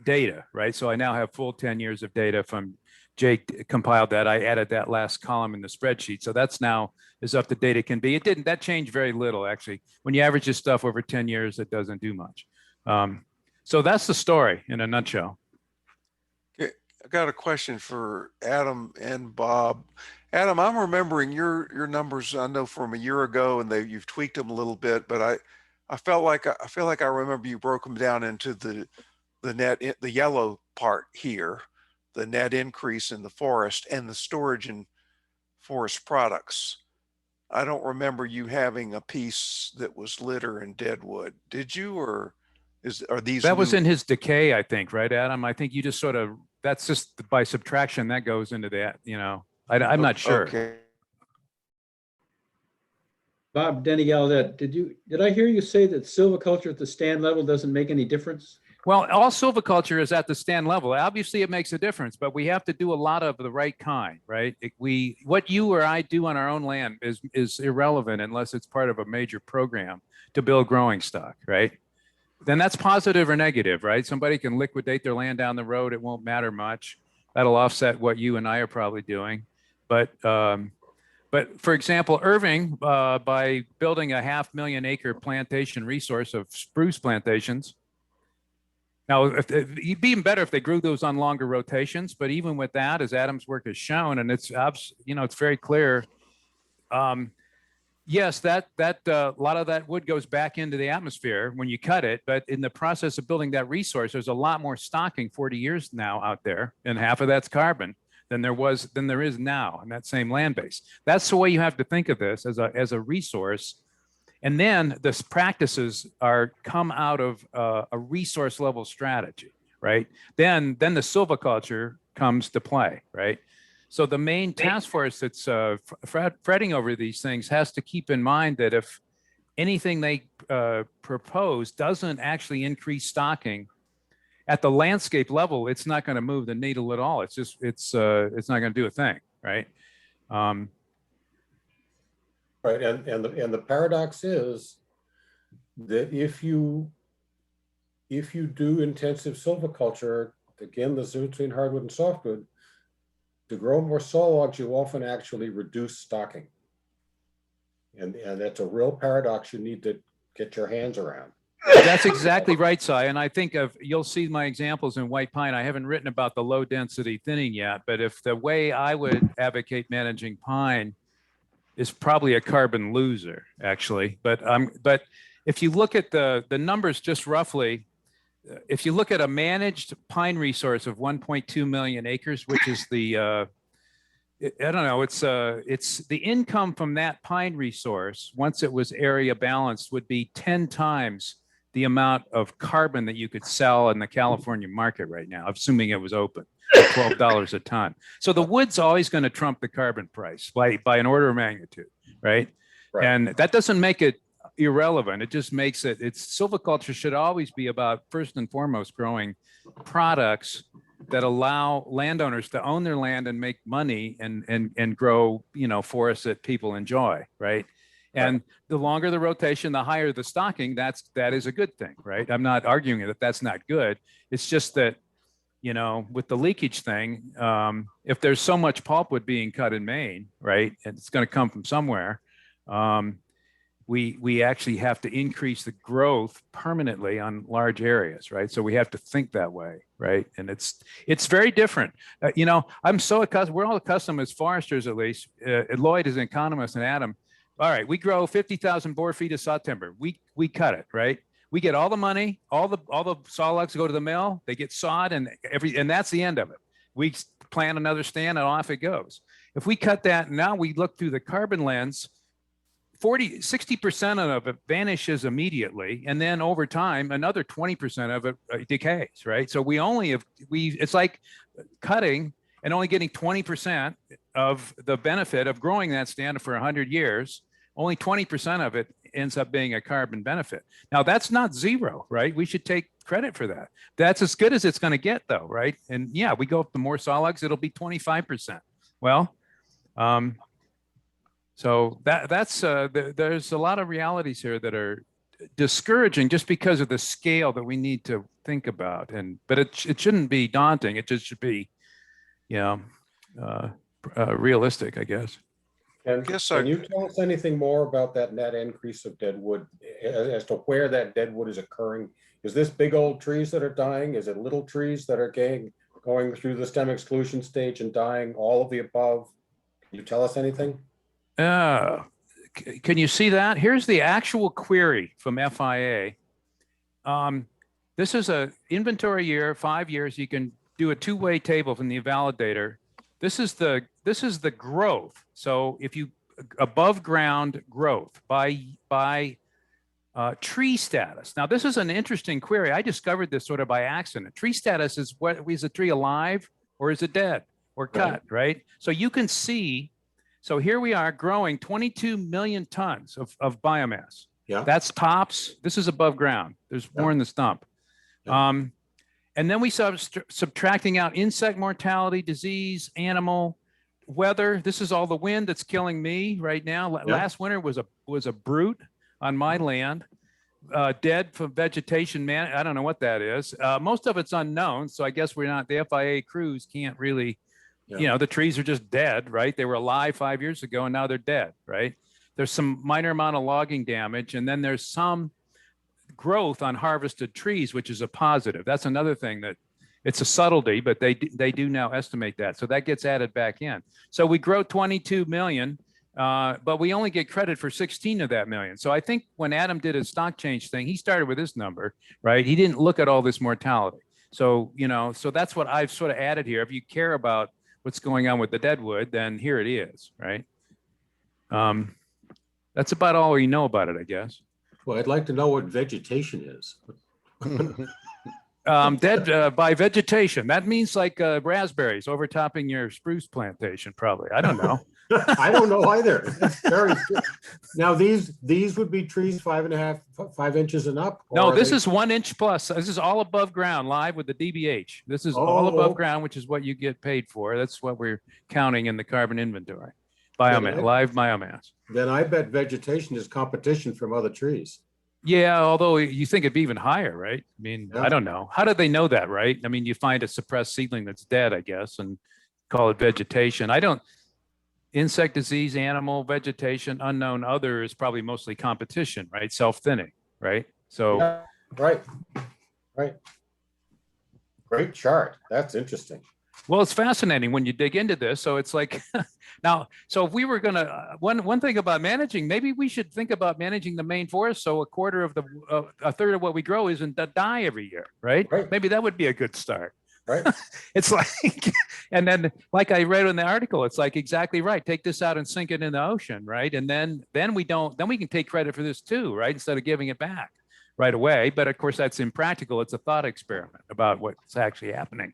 data, right? So I now have full 10 years of data from Jake compiled that. I added that last column in the spreadsheet. So that's now as up to date it can be. That changed very little, actually. When you average this stuff over 10 years, it doesn't do much. So that's the story in a nutshell. Okay. I got a question for Adam and Bob. Adam, I'm remembering your numbers, I know from a year ago, and you've tweaked them a little bit, but I feel like I remember you broke them down into the yellow part here, the net increase in the forest and the storage in forest products. I don't remember you having a piece that was litter and dead wood. Did you, or are these? That was in his decay, I think, right, Adam? I think you just that's just by subtraction that goes into that, I'm not sure. Okay. Bob Daigneault, did I hear you say that silviculture at the stand level doesn't make any difference? Well, all silviculture is at the stand level. Obviously, it makes a difference, but we have to do a lot of the right kind, right? What you or I do on our own land is irrelevant unless it's part of a major program to build growing stock, right? Then that's positive or negative, right? Somebody can liquidate their land down the road. It won't matter much. That'll offset what you and I are probably doing. But for example, Irving, by building a 500,000 acre plantation resource of spruce plantations. Now, it'd be even better if they grew those on longer rotations. But even with that, as Adam's work has shown, and it's very clear. Yes, that a lot of that wood goes back into the atmosphere when you cut it. But in the process of building that resource, there's a lot more stocking 40 years now out there, and half of that's carbon than there is now in that same land base. That's the way you have to think of this as a resource. And then the practices come out of a resource level strategy, right? Then the silviculture comes to play, right? So the main task force that's fretting over these things has to keep in mind that if anything they propose doesn't actually increase stocking at the landscape level, it's not going to move the needle at all. It's just it's not going to do a thing, right? Right, and the paradox is that if you do intensive silviculture, again, the difference between hardwood and softwood, to grow more sawlogs, you often actually reduce stocking. And that's a real paradox you need to get your hands around. That's exactly right, Cy. And I think you'll see my examples in white pine. I haven't written about the low density thinning yet, but if the way I would advocate managing pine is probably a carbon loser, actually. But if you look at the numbers just roughly, if you look at a managed pine resource of 1.2 million acres, which is the I don't know, it's the income from that pine resource once it was area balanced would be 10 times the amount of carbon that you could sell in the California market right now, assuming it was open, at $12 a ton. So the wood's always going to trump the carbon price by an order of magnitude, right? And that doesn't make it irrelevant. It just makes it, silviculture should always be about, first and foremost, growing products that allow landowners to own their land and make money and grow, forests that people enjoy, right? And the longer the rotation, the higher the stocking, that is a good thing, right? I'm not arguing that that's not good. It's just that, with the leakage thing, if there's so much pulpwood being cut in Maine, right, and it's going to come from somewhere, we actually have to increase the growth permanently on large areas, right? So we have to think that way, right? And it's very different. I'm so accustomed, we're all accustomed as foresters, at least, Lloyd is an economist and Adam. All right, we grow 50,000 board feet of saw timber. We cut it, right? We get all the money, all the saw logs go to the mill, they get sawed, and that's the end of it. We plant another stand and off it goes. If we cut that, now we look through the carbon lens, 60% of it vanishes immediately, and then over time, another 20% of it decays, right? So it's like cutting and only getting 20% of the benefit of growing that stand for 100 years. Only 20% of it ends up being a carbon benefit. Now, that's not zero, right? We should take credit for that. That's as good as it's going to get, though, right? And yeah, we go up to more saw logs, it'll be 25%. Well, so there's a lot of realities here that are discouraging just because of the scale that we need to think about. But it shouldn't be daunting. It just should be, realistic, I guess. And can you tell us anything more about that net increase of dead wood as to where that dead wood is occurring? Is this big old trees that are dying? Is it little trees that are going through the stem exclusion stage and dying? All of the above? Can you tell us anything? Can you see that? Here's the actual query from FIA. This is a inventory year, 5 years. You can do a two-way table from the validator. This is the growth. So if you above ground growth by tree status. Now this is an interesting query. I discovered this sort of by accident. Tree status is is a tree alive or is it dead or cut, right? So you can see. So here we are growing 22 million tons of biomass. Yeah. That's tops. This is above ground. There's more in the stump. Yeah. And then we start subtracting out insect mortality, disease, animal, weather. This is all the wind that's killing me right now. Yeah. Last winter was a brute on my land, dead from vegetation. Man, I don't know what that is. Most of it's unknown. So I guess the FIA crews can't really, the trees are just dead, right? They were alive 5 years ago and now they're dead, right? There's some minor amount of logging damage. And then there's some growth on harvested trees, which is a positive. That's another thing that it's a subtlety, but they do now estimate that. So that gets added back in. So we grow 22 million, but we only get credit for 16 of that million. So I think when Adam did his stock change thing, he started with this number, right? He didn't look at all this mortality. So, so that's what I've sort of added here. If you care about what's going on with the deadwood, then here it is, right? That's about all we know about it, I guess. Well, I'd like to know what vegetation is. Dead by vegetation. That means like raspberries overtopping your spruce plantation, probably. I don't know. I don't know either. It's very now these would be trees 5 inches and up. No, or this they- is 1 inch plus. This is all above ground, live with the DBH. This is all Oh. above ground, which is what you get paid for. That's what we're counting in the carbon inventory. Yeah, Biomass, but- live biomass. Then I bet vegetation is competition from other trees. Yeah, although you think it'd be even higher, right? I mean, Yeah. I don't know. How did they know that, right? I mean, you find a suppressed seedling that's dead, I guess, and call it vegetation. Insect disease, animal, vegetation, unknown other is probably mostly competition, right? Self-thinning, right? So, Yeah, right. Great chart. That's interesting. well, it's fascinating when you dig into this. So it's like now, so if we were going to, one thing about managing, maybe we should think about managing the Maine forest. So a third of what we grow isn't to die every year, right? Right. Maybe that would be a good start. Right. It's like, and then like I read in the article, it's like exactly right. Take this out and sink it in the ocean, right? And then we can take credit for this too, right? Instead of giving it back right away. But of course, that's impractical. It's a thought experiment about what's actually happening.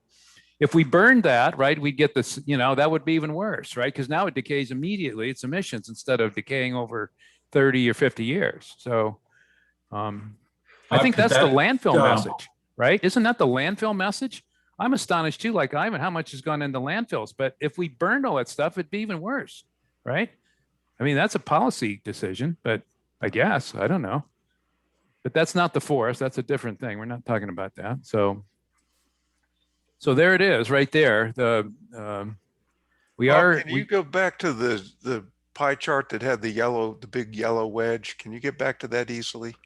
If we burned that, right, we'd get this, that would be even worse, right? Because now it decays immediately. It's emissions instead of decaying over 30 or 50 years. So I think that's the landfill message, right? Isn't that the landfill message? I'm astonished too, like Ivan, how much has gone into landfills. But if we burned all that stuff, it'd be even worse, right? I mean, that's a policy decision, but I guess, I don't know. But that's not the forest. That's a different thing. We're not talking about that. So there it is right there. Bob, can you go back to the pie chart that had the big yellow wedge? Can you get back to that easily?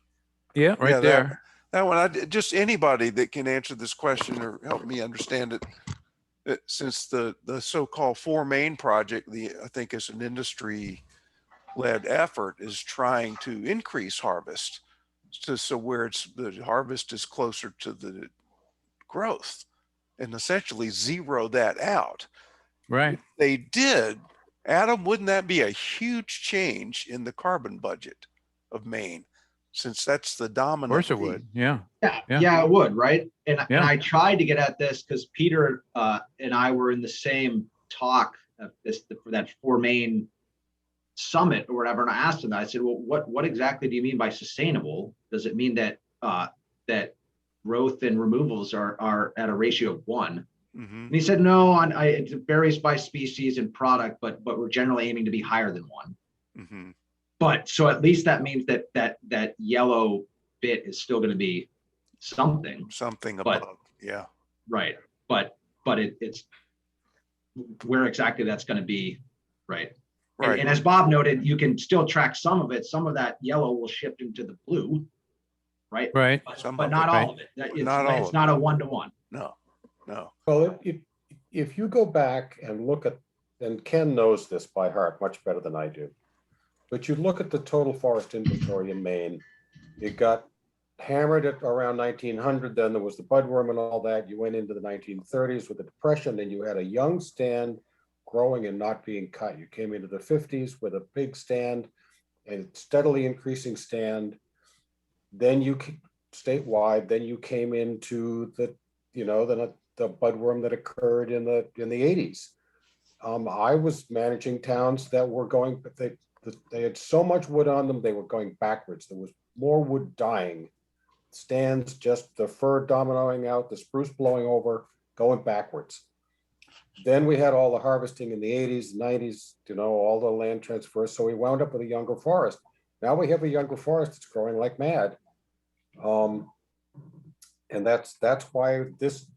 Yeah, right there. That one, just anybody that can answer this question or help me understand it. Since the so-called 4 Maine project, I think is an industry-led effort, is trying to increase harvest, so where the harvest is closer to the growth, and essentially zero that out. Right. If they did, Adam, wouldn't that be a huge change in the carbon budget of Maine? Since that's the dominant. Of course it would. Yeah. Yeah, it would, right? And Yeah. I tried to get at this because Peter and I were in the same talk for that 4 Maine summit or whatever. And I asked him, I said, well, what exactly do you mean by sustainable? Does it mean that that growth and removals are at a ratio of 1? Mm-hmm. And he said, no, it varies by species and product, but we're generally aiming to be higher than 1. Mm-hmm. But so at least that means that yellow bit is still going to be something above. Yeah. Right. But it's where exactly that's going to be. Right. Right. And as Bob noted, you can still track some of it. Some of that yellow will shift into the blue. Right. Right. But not all of it. It's not a 1-to-1. No. Well, if you go back and look at, and Ken knows this by heart much better than I do, but you look at the total forest inventory in Maine, it got hammered at around 1900. Then there was the budworm and all that. You went into the 1930s with the Depression, and you had a young stand growing and not being cut. You came into the 50s with a big stand and steadily increasing stand. Then you statewide, then you came into the budworm that occurred in the 80s. I was managing towns that were going, but they had so much wood on them, they were going backwards. There was more wood dying. Stands, just the fir dominoing out, the spruce blowing over, going backwards. Then we had all the harvesting in the 80s, 90s, all the land transfers. So we wound up with a younger forest. Now we have a younger forest that's growing like mad. And that's why there's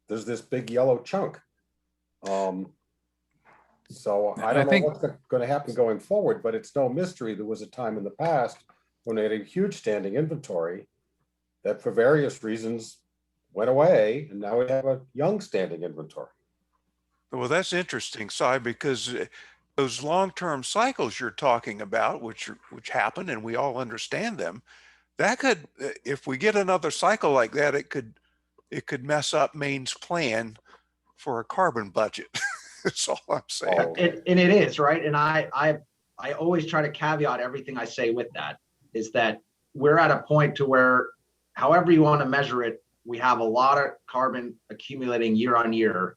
this big yellow chunk. So I don't know what's going to happen going forward, but it's no mystery. There was a time in the past when they had a huge standing inventory that for various reasons went away, and now we have a young standing inventory. Well, that's interesting, Si, because those long-term cycles you're talking about, which happen, and we all understand them, that could, if we get another cycle like that, it could mess up Maine's plan for a carbon budget. That's all I'm saying. And it is, right? And I always try to caveat everything I say with that, is that we're at a point to where, however you want to measure it, we have a lot of carbon accumulating year on year.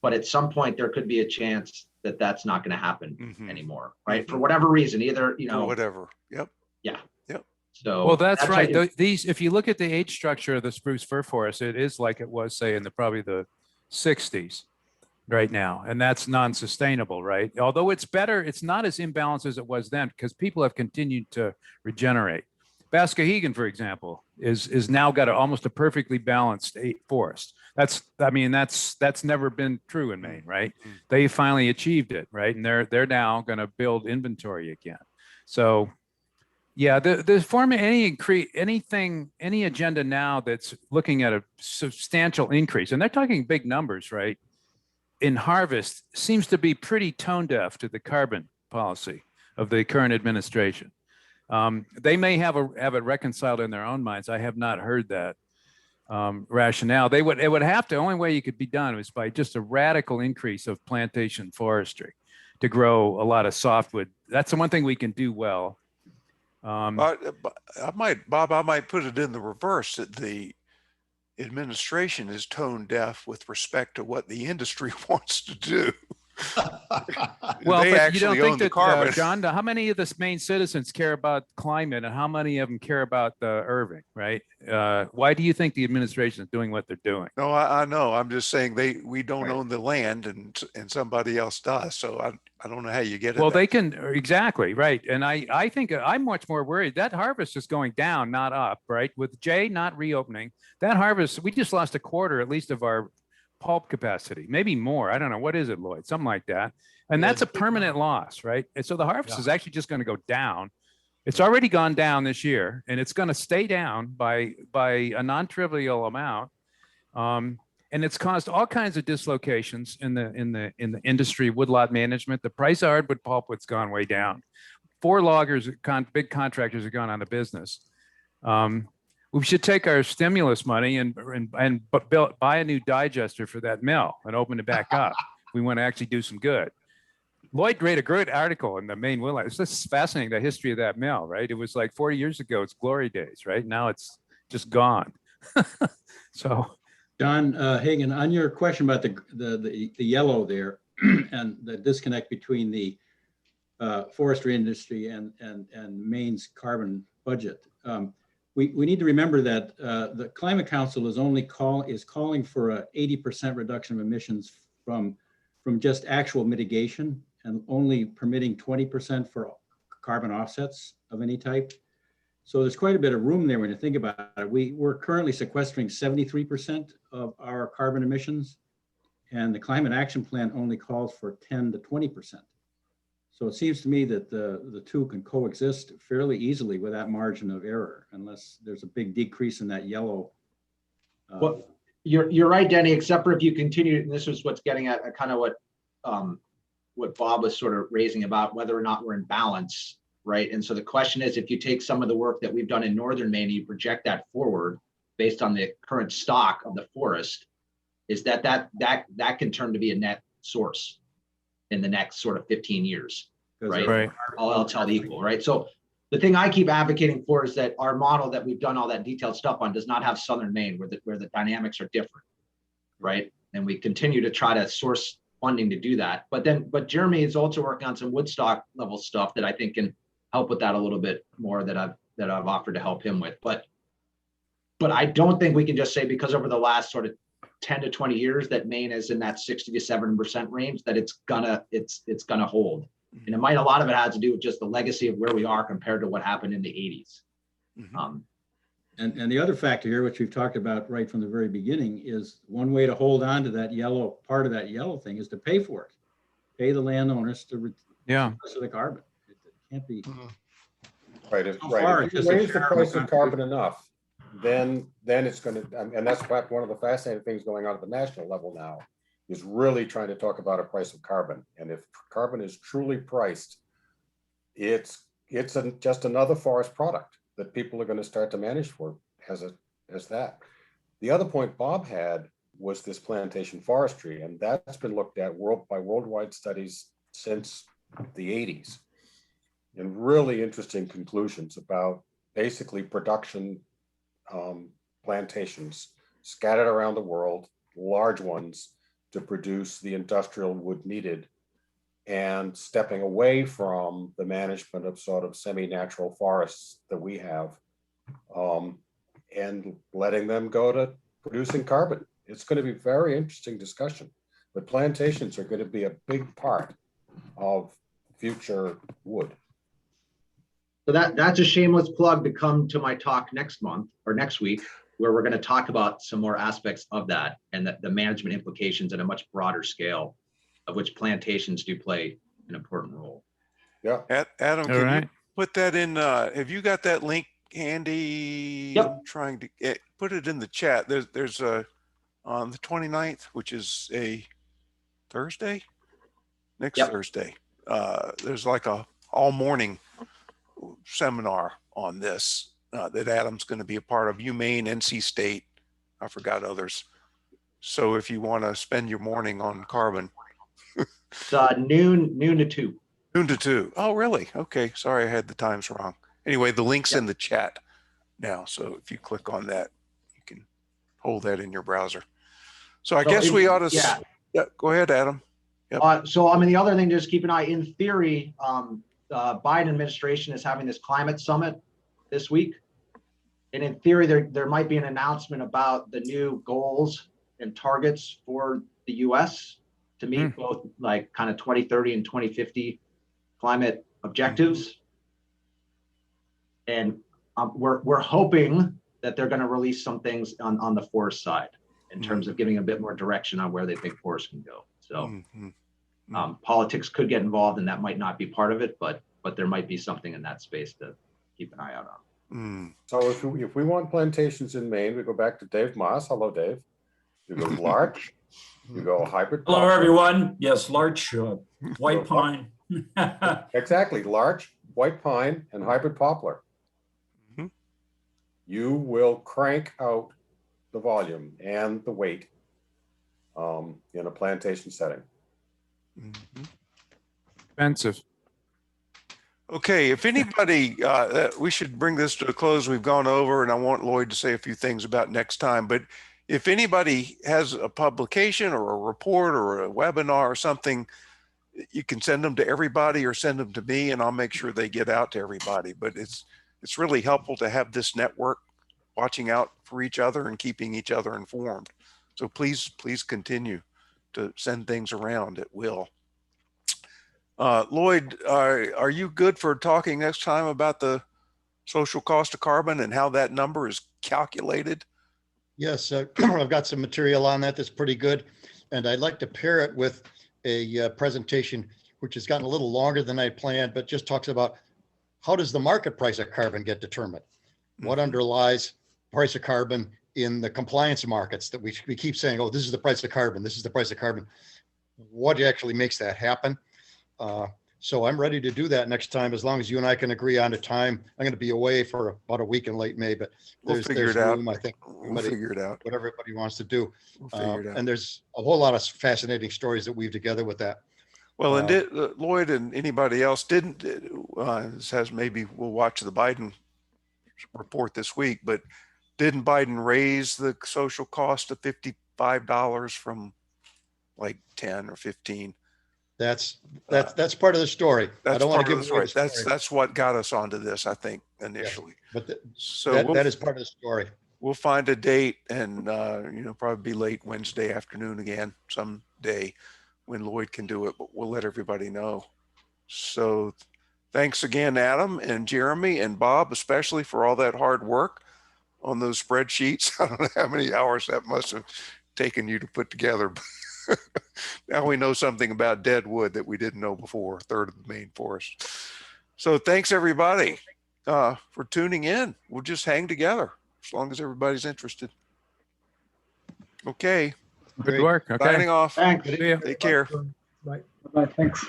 But at some point, there could be a chance that that's not going to happen anymore, right? For whatever reason, either, you For know, whatever. Yep. yeah. Yep. So Well, that's right. why- These, if you look at the age structure of the spruce fir forest, it is like it was, say, in the probably the 60s right now, and that's non-sustainable, right? Although it's better, it's not as imbalanced as it was then because people have continued to regenerate. Bascahegan, for example, is now got almost a perfectly balanced forest. That's never been true in Maine, right? They finally achieved it, right? And they're now going to build inventory again. So, yeah, there's forming any agenda now that's looking at a substantial increase, and they're talking big numbers, right? In harvest seems to be pretty tone deaf to the carbon policy of the current administration. They may have it reconciled in their own minds. I have not heard that rationale. It would have to, only way you could be done was by just a radical increase of plantation forestry to grow a lot of softwood. That's the one thing we can do well. Bob, I might put it in the reverse, that the administration is tone deaf with respect to what the industry wants to do. Well, They but actually you don't own think the that, carbon. John, how many of the Maine citizens care about climate and how many of them care about the Irving, right? Why do you think the administration is doing what they're doing? No, I know. I'm just saying we don't own the land and somebody else does. So I don't know how you get it. Well, they can, exactly, right. And I think I'm much more worried that harvest is going down, not up, right? With Jay not reopening, that harvest, we just lost a quarter at least of our pulp capacity, maybe more. I don't know. What is it, Lloyd? Something like that. And Yeah, that's a permanent loss, right? And so the harvest is actually just going to go down. It's already gone down this year, and it's going to stay down by a non-trivial amount. And it's caused all kinds of dislocations in the industry, woodlot management. The price of hardwood pulpwood's gone way down. 4 loggers, big contractors, have gone out of business. We should take our stimulus money and buy a new digester for that mill and open it back up. We want to actually do some good. Lloyd wrote a great article in the Maine Woodlot. It's just fascinating, the history of that mill, right? It was like 40 years ago, it's glory days, right? Now it's just gone. So, Don Hagan, on your question about the yellow there and the disconnect between the forestry industry and Maine's carbon budget, we need to remember that the Climate Council is calling for a 80% reduction of emissions from just actual mitigation and only permitting 20% for carbon offsets of any type. So there's quite a bit of room there when you think about it. We're currently sequestering 73% of our carbon emissions, and the Climate Action Plan only calls for 10 to 20%. So it seems to me that the two can coexist fairly easily with that margin of error, unless there's a big decrease in that yellow. Well, you're right, Denny, except for if you continue, and this is what's getting at kind of what Bob was sort of raising about whether or not we're in balance, right? And so the question is, if you take some of the work that we've done in northern Maine, you project that forward based on the current stock of the forest, is that can turn to be a net source in the next sort of 15 years, right? Right. All else held equal, right? So the thing I keep advocating for is that our model that we've done all that detailed stuff on does not have southern Maine where the dynamics are different, right? And we continue to try to source funding to do that. But Jeremy is also working on some Woodstock level stuff that I think can help with that a little bit more that I've offered to help him with. But I don't think we can just say because over the last sort of 10 to 20 years that Maine is in that 60 to 70% range that it's gonna hold. And a lot of it has to do with just the legacy of where we are compared to what happened in the 80s. Mm-hmm. And the other factor here, which we've talked about right from the very beginning, is one way to hold on to that yellow part of that yellow thing is to pay for it. Pay the landowners to sequester the carbon. It can't be. Right. If you raise the price of carbon enough, then it's going to, and that's one of the fascinating things going on at the national level now, is really trying to talk about a price of carbon. And if carbon is truly priced, it's just another forest product that people are going to start to manage for as that. The other point Bob had was this plantation forestry, and that's been looked at by worldwide studies since the 80s, and really interesting conclusions about basically production plantations scattered around the world, large ones, to produce the industrial wood needed, and stepping away from the management of sort of semi-natural forests that we have, and letting them go to producing carbon. It's going to be a very interesting discussion, but plantations are going to be a big part of future wood. So that's a shameless plug to come to my talk next month or next week, where we're going to talk about some more aspects of that and the management implications at a much broader scale, of which plantations do play an important role. Yeah. Adam, All can right. you put that in? Have you got that link handy? Yep. I'm trying to put it in the chat. There's a on the 29th, which is a Thursday, next Yep. Thursday. There's like a all morning seminar on this that Adam's going to be a part of. Maine, NC State, I forgot others. So if you want to spend your morning on carbon, It's noon to 2. noon to 2. Oh, really? Okay. Sorry, I had the times wrong. Anyway, the link's in the chat now. So if you click on that, you can hold that in your browser. So I guess we ought to. Yeah. Go ahead, Adam. Yep. So I mean, the other thing to just keep an eye, in theory, the Biden administration is having this climate summit this week. And in theory, there might be an announcement about the new goals and targets for the US to meet both like kind of 2030 and 2050 climate objectives. And we're hoping that they're going to release some things on the forest side in terms of giving a bit more direction on where they think forests can go. So politics could get involved, and that might not be part of it, but there might be something in that space to keep an eye out on. So if we want plantations in Maine, we go back to Dave Moss. Hello, Dave. You go larch, you go hybrid. Hello, everyone. Yes, larch, white pine. Exactly, larch, white pine, and hybrid poplar. You will crank out the volume and the weight in a plantation setting. Expensive. Okay, if anybody, we should bring this to a close. We've gone over, and I want Lloyd to say a few things about next time. But if anybody has a publication or a report or a webinar or something, you can send them to everybody or send them to me, and I'll make sure they get out to everybody. But it's really helpful to have this network watching out for each other and keeping each other informed. So please continue to send things around at will. Lloyd, are you good for talking next time about the social cost of carbon and how that number is calculated? Yes, I've got some material on that that's pretty good. And I'd like to pair it with a presentation, which has gotten a little longer than I planned, but just talks about how does the market price of carbon get determined? What underlies price of carbon in the compliance markets that we keep saying, oh, this is the price of carbon, this is the price of carbon. What actually makes that happen? So I'm ready to do that next time, as long as you and I can agree on a time. I'm going to be away for about a week in late May, but there's room, I think. We'll figure it out. What everybody wants to do. We'll figure it out. And there's a whole lot of fascinating stories that weave together with that. Well, and Lloyd and anybody else maybe we'll watch the Biden report this week, but didn't Biden raise the social cost of $55 from like 10 or 15? That's part of the story. I don't want to give away the story. That's what got us onto this, I think, initially. Yeah, but so that is part of the story. We'll find a date, and probably be late Wednesday afternoon again, someday when Lloyd can do it, but we'll let everybody know. So thanks again, Adam and Jeremy and Bob, especially for all that hard work on those spreadsheets. I don't know how many hours that must have taken you to put together. Now we know something about dead wood that we didn't know before, a third of the Maine forest. So thanks everybody for tuning in. We'll just hang together as long as everybody's interested. Okay. Good work. Okay. Signing off. Thanks. See ya. Take care. Bye. Thanks.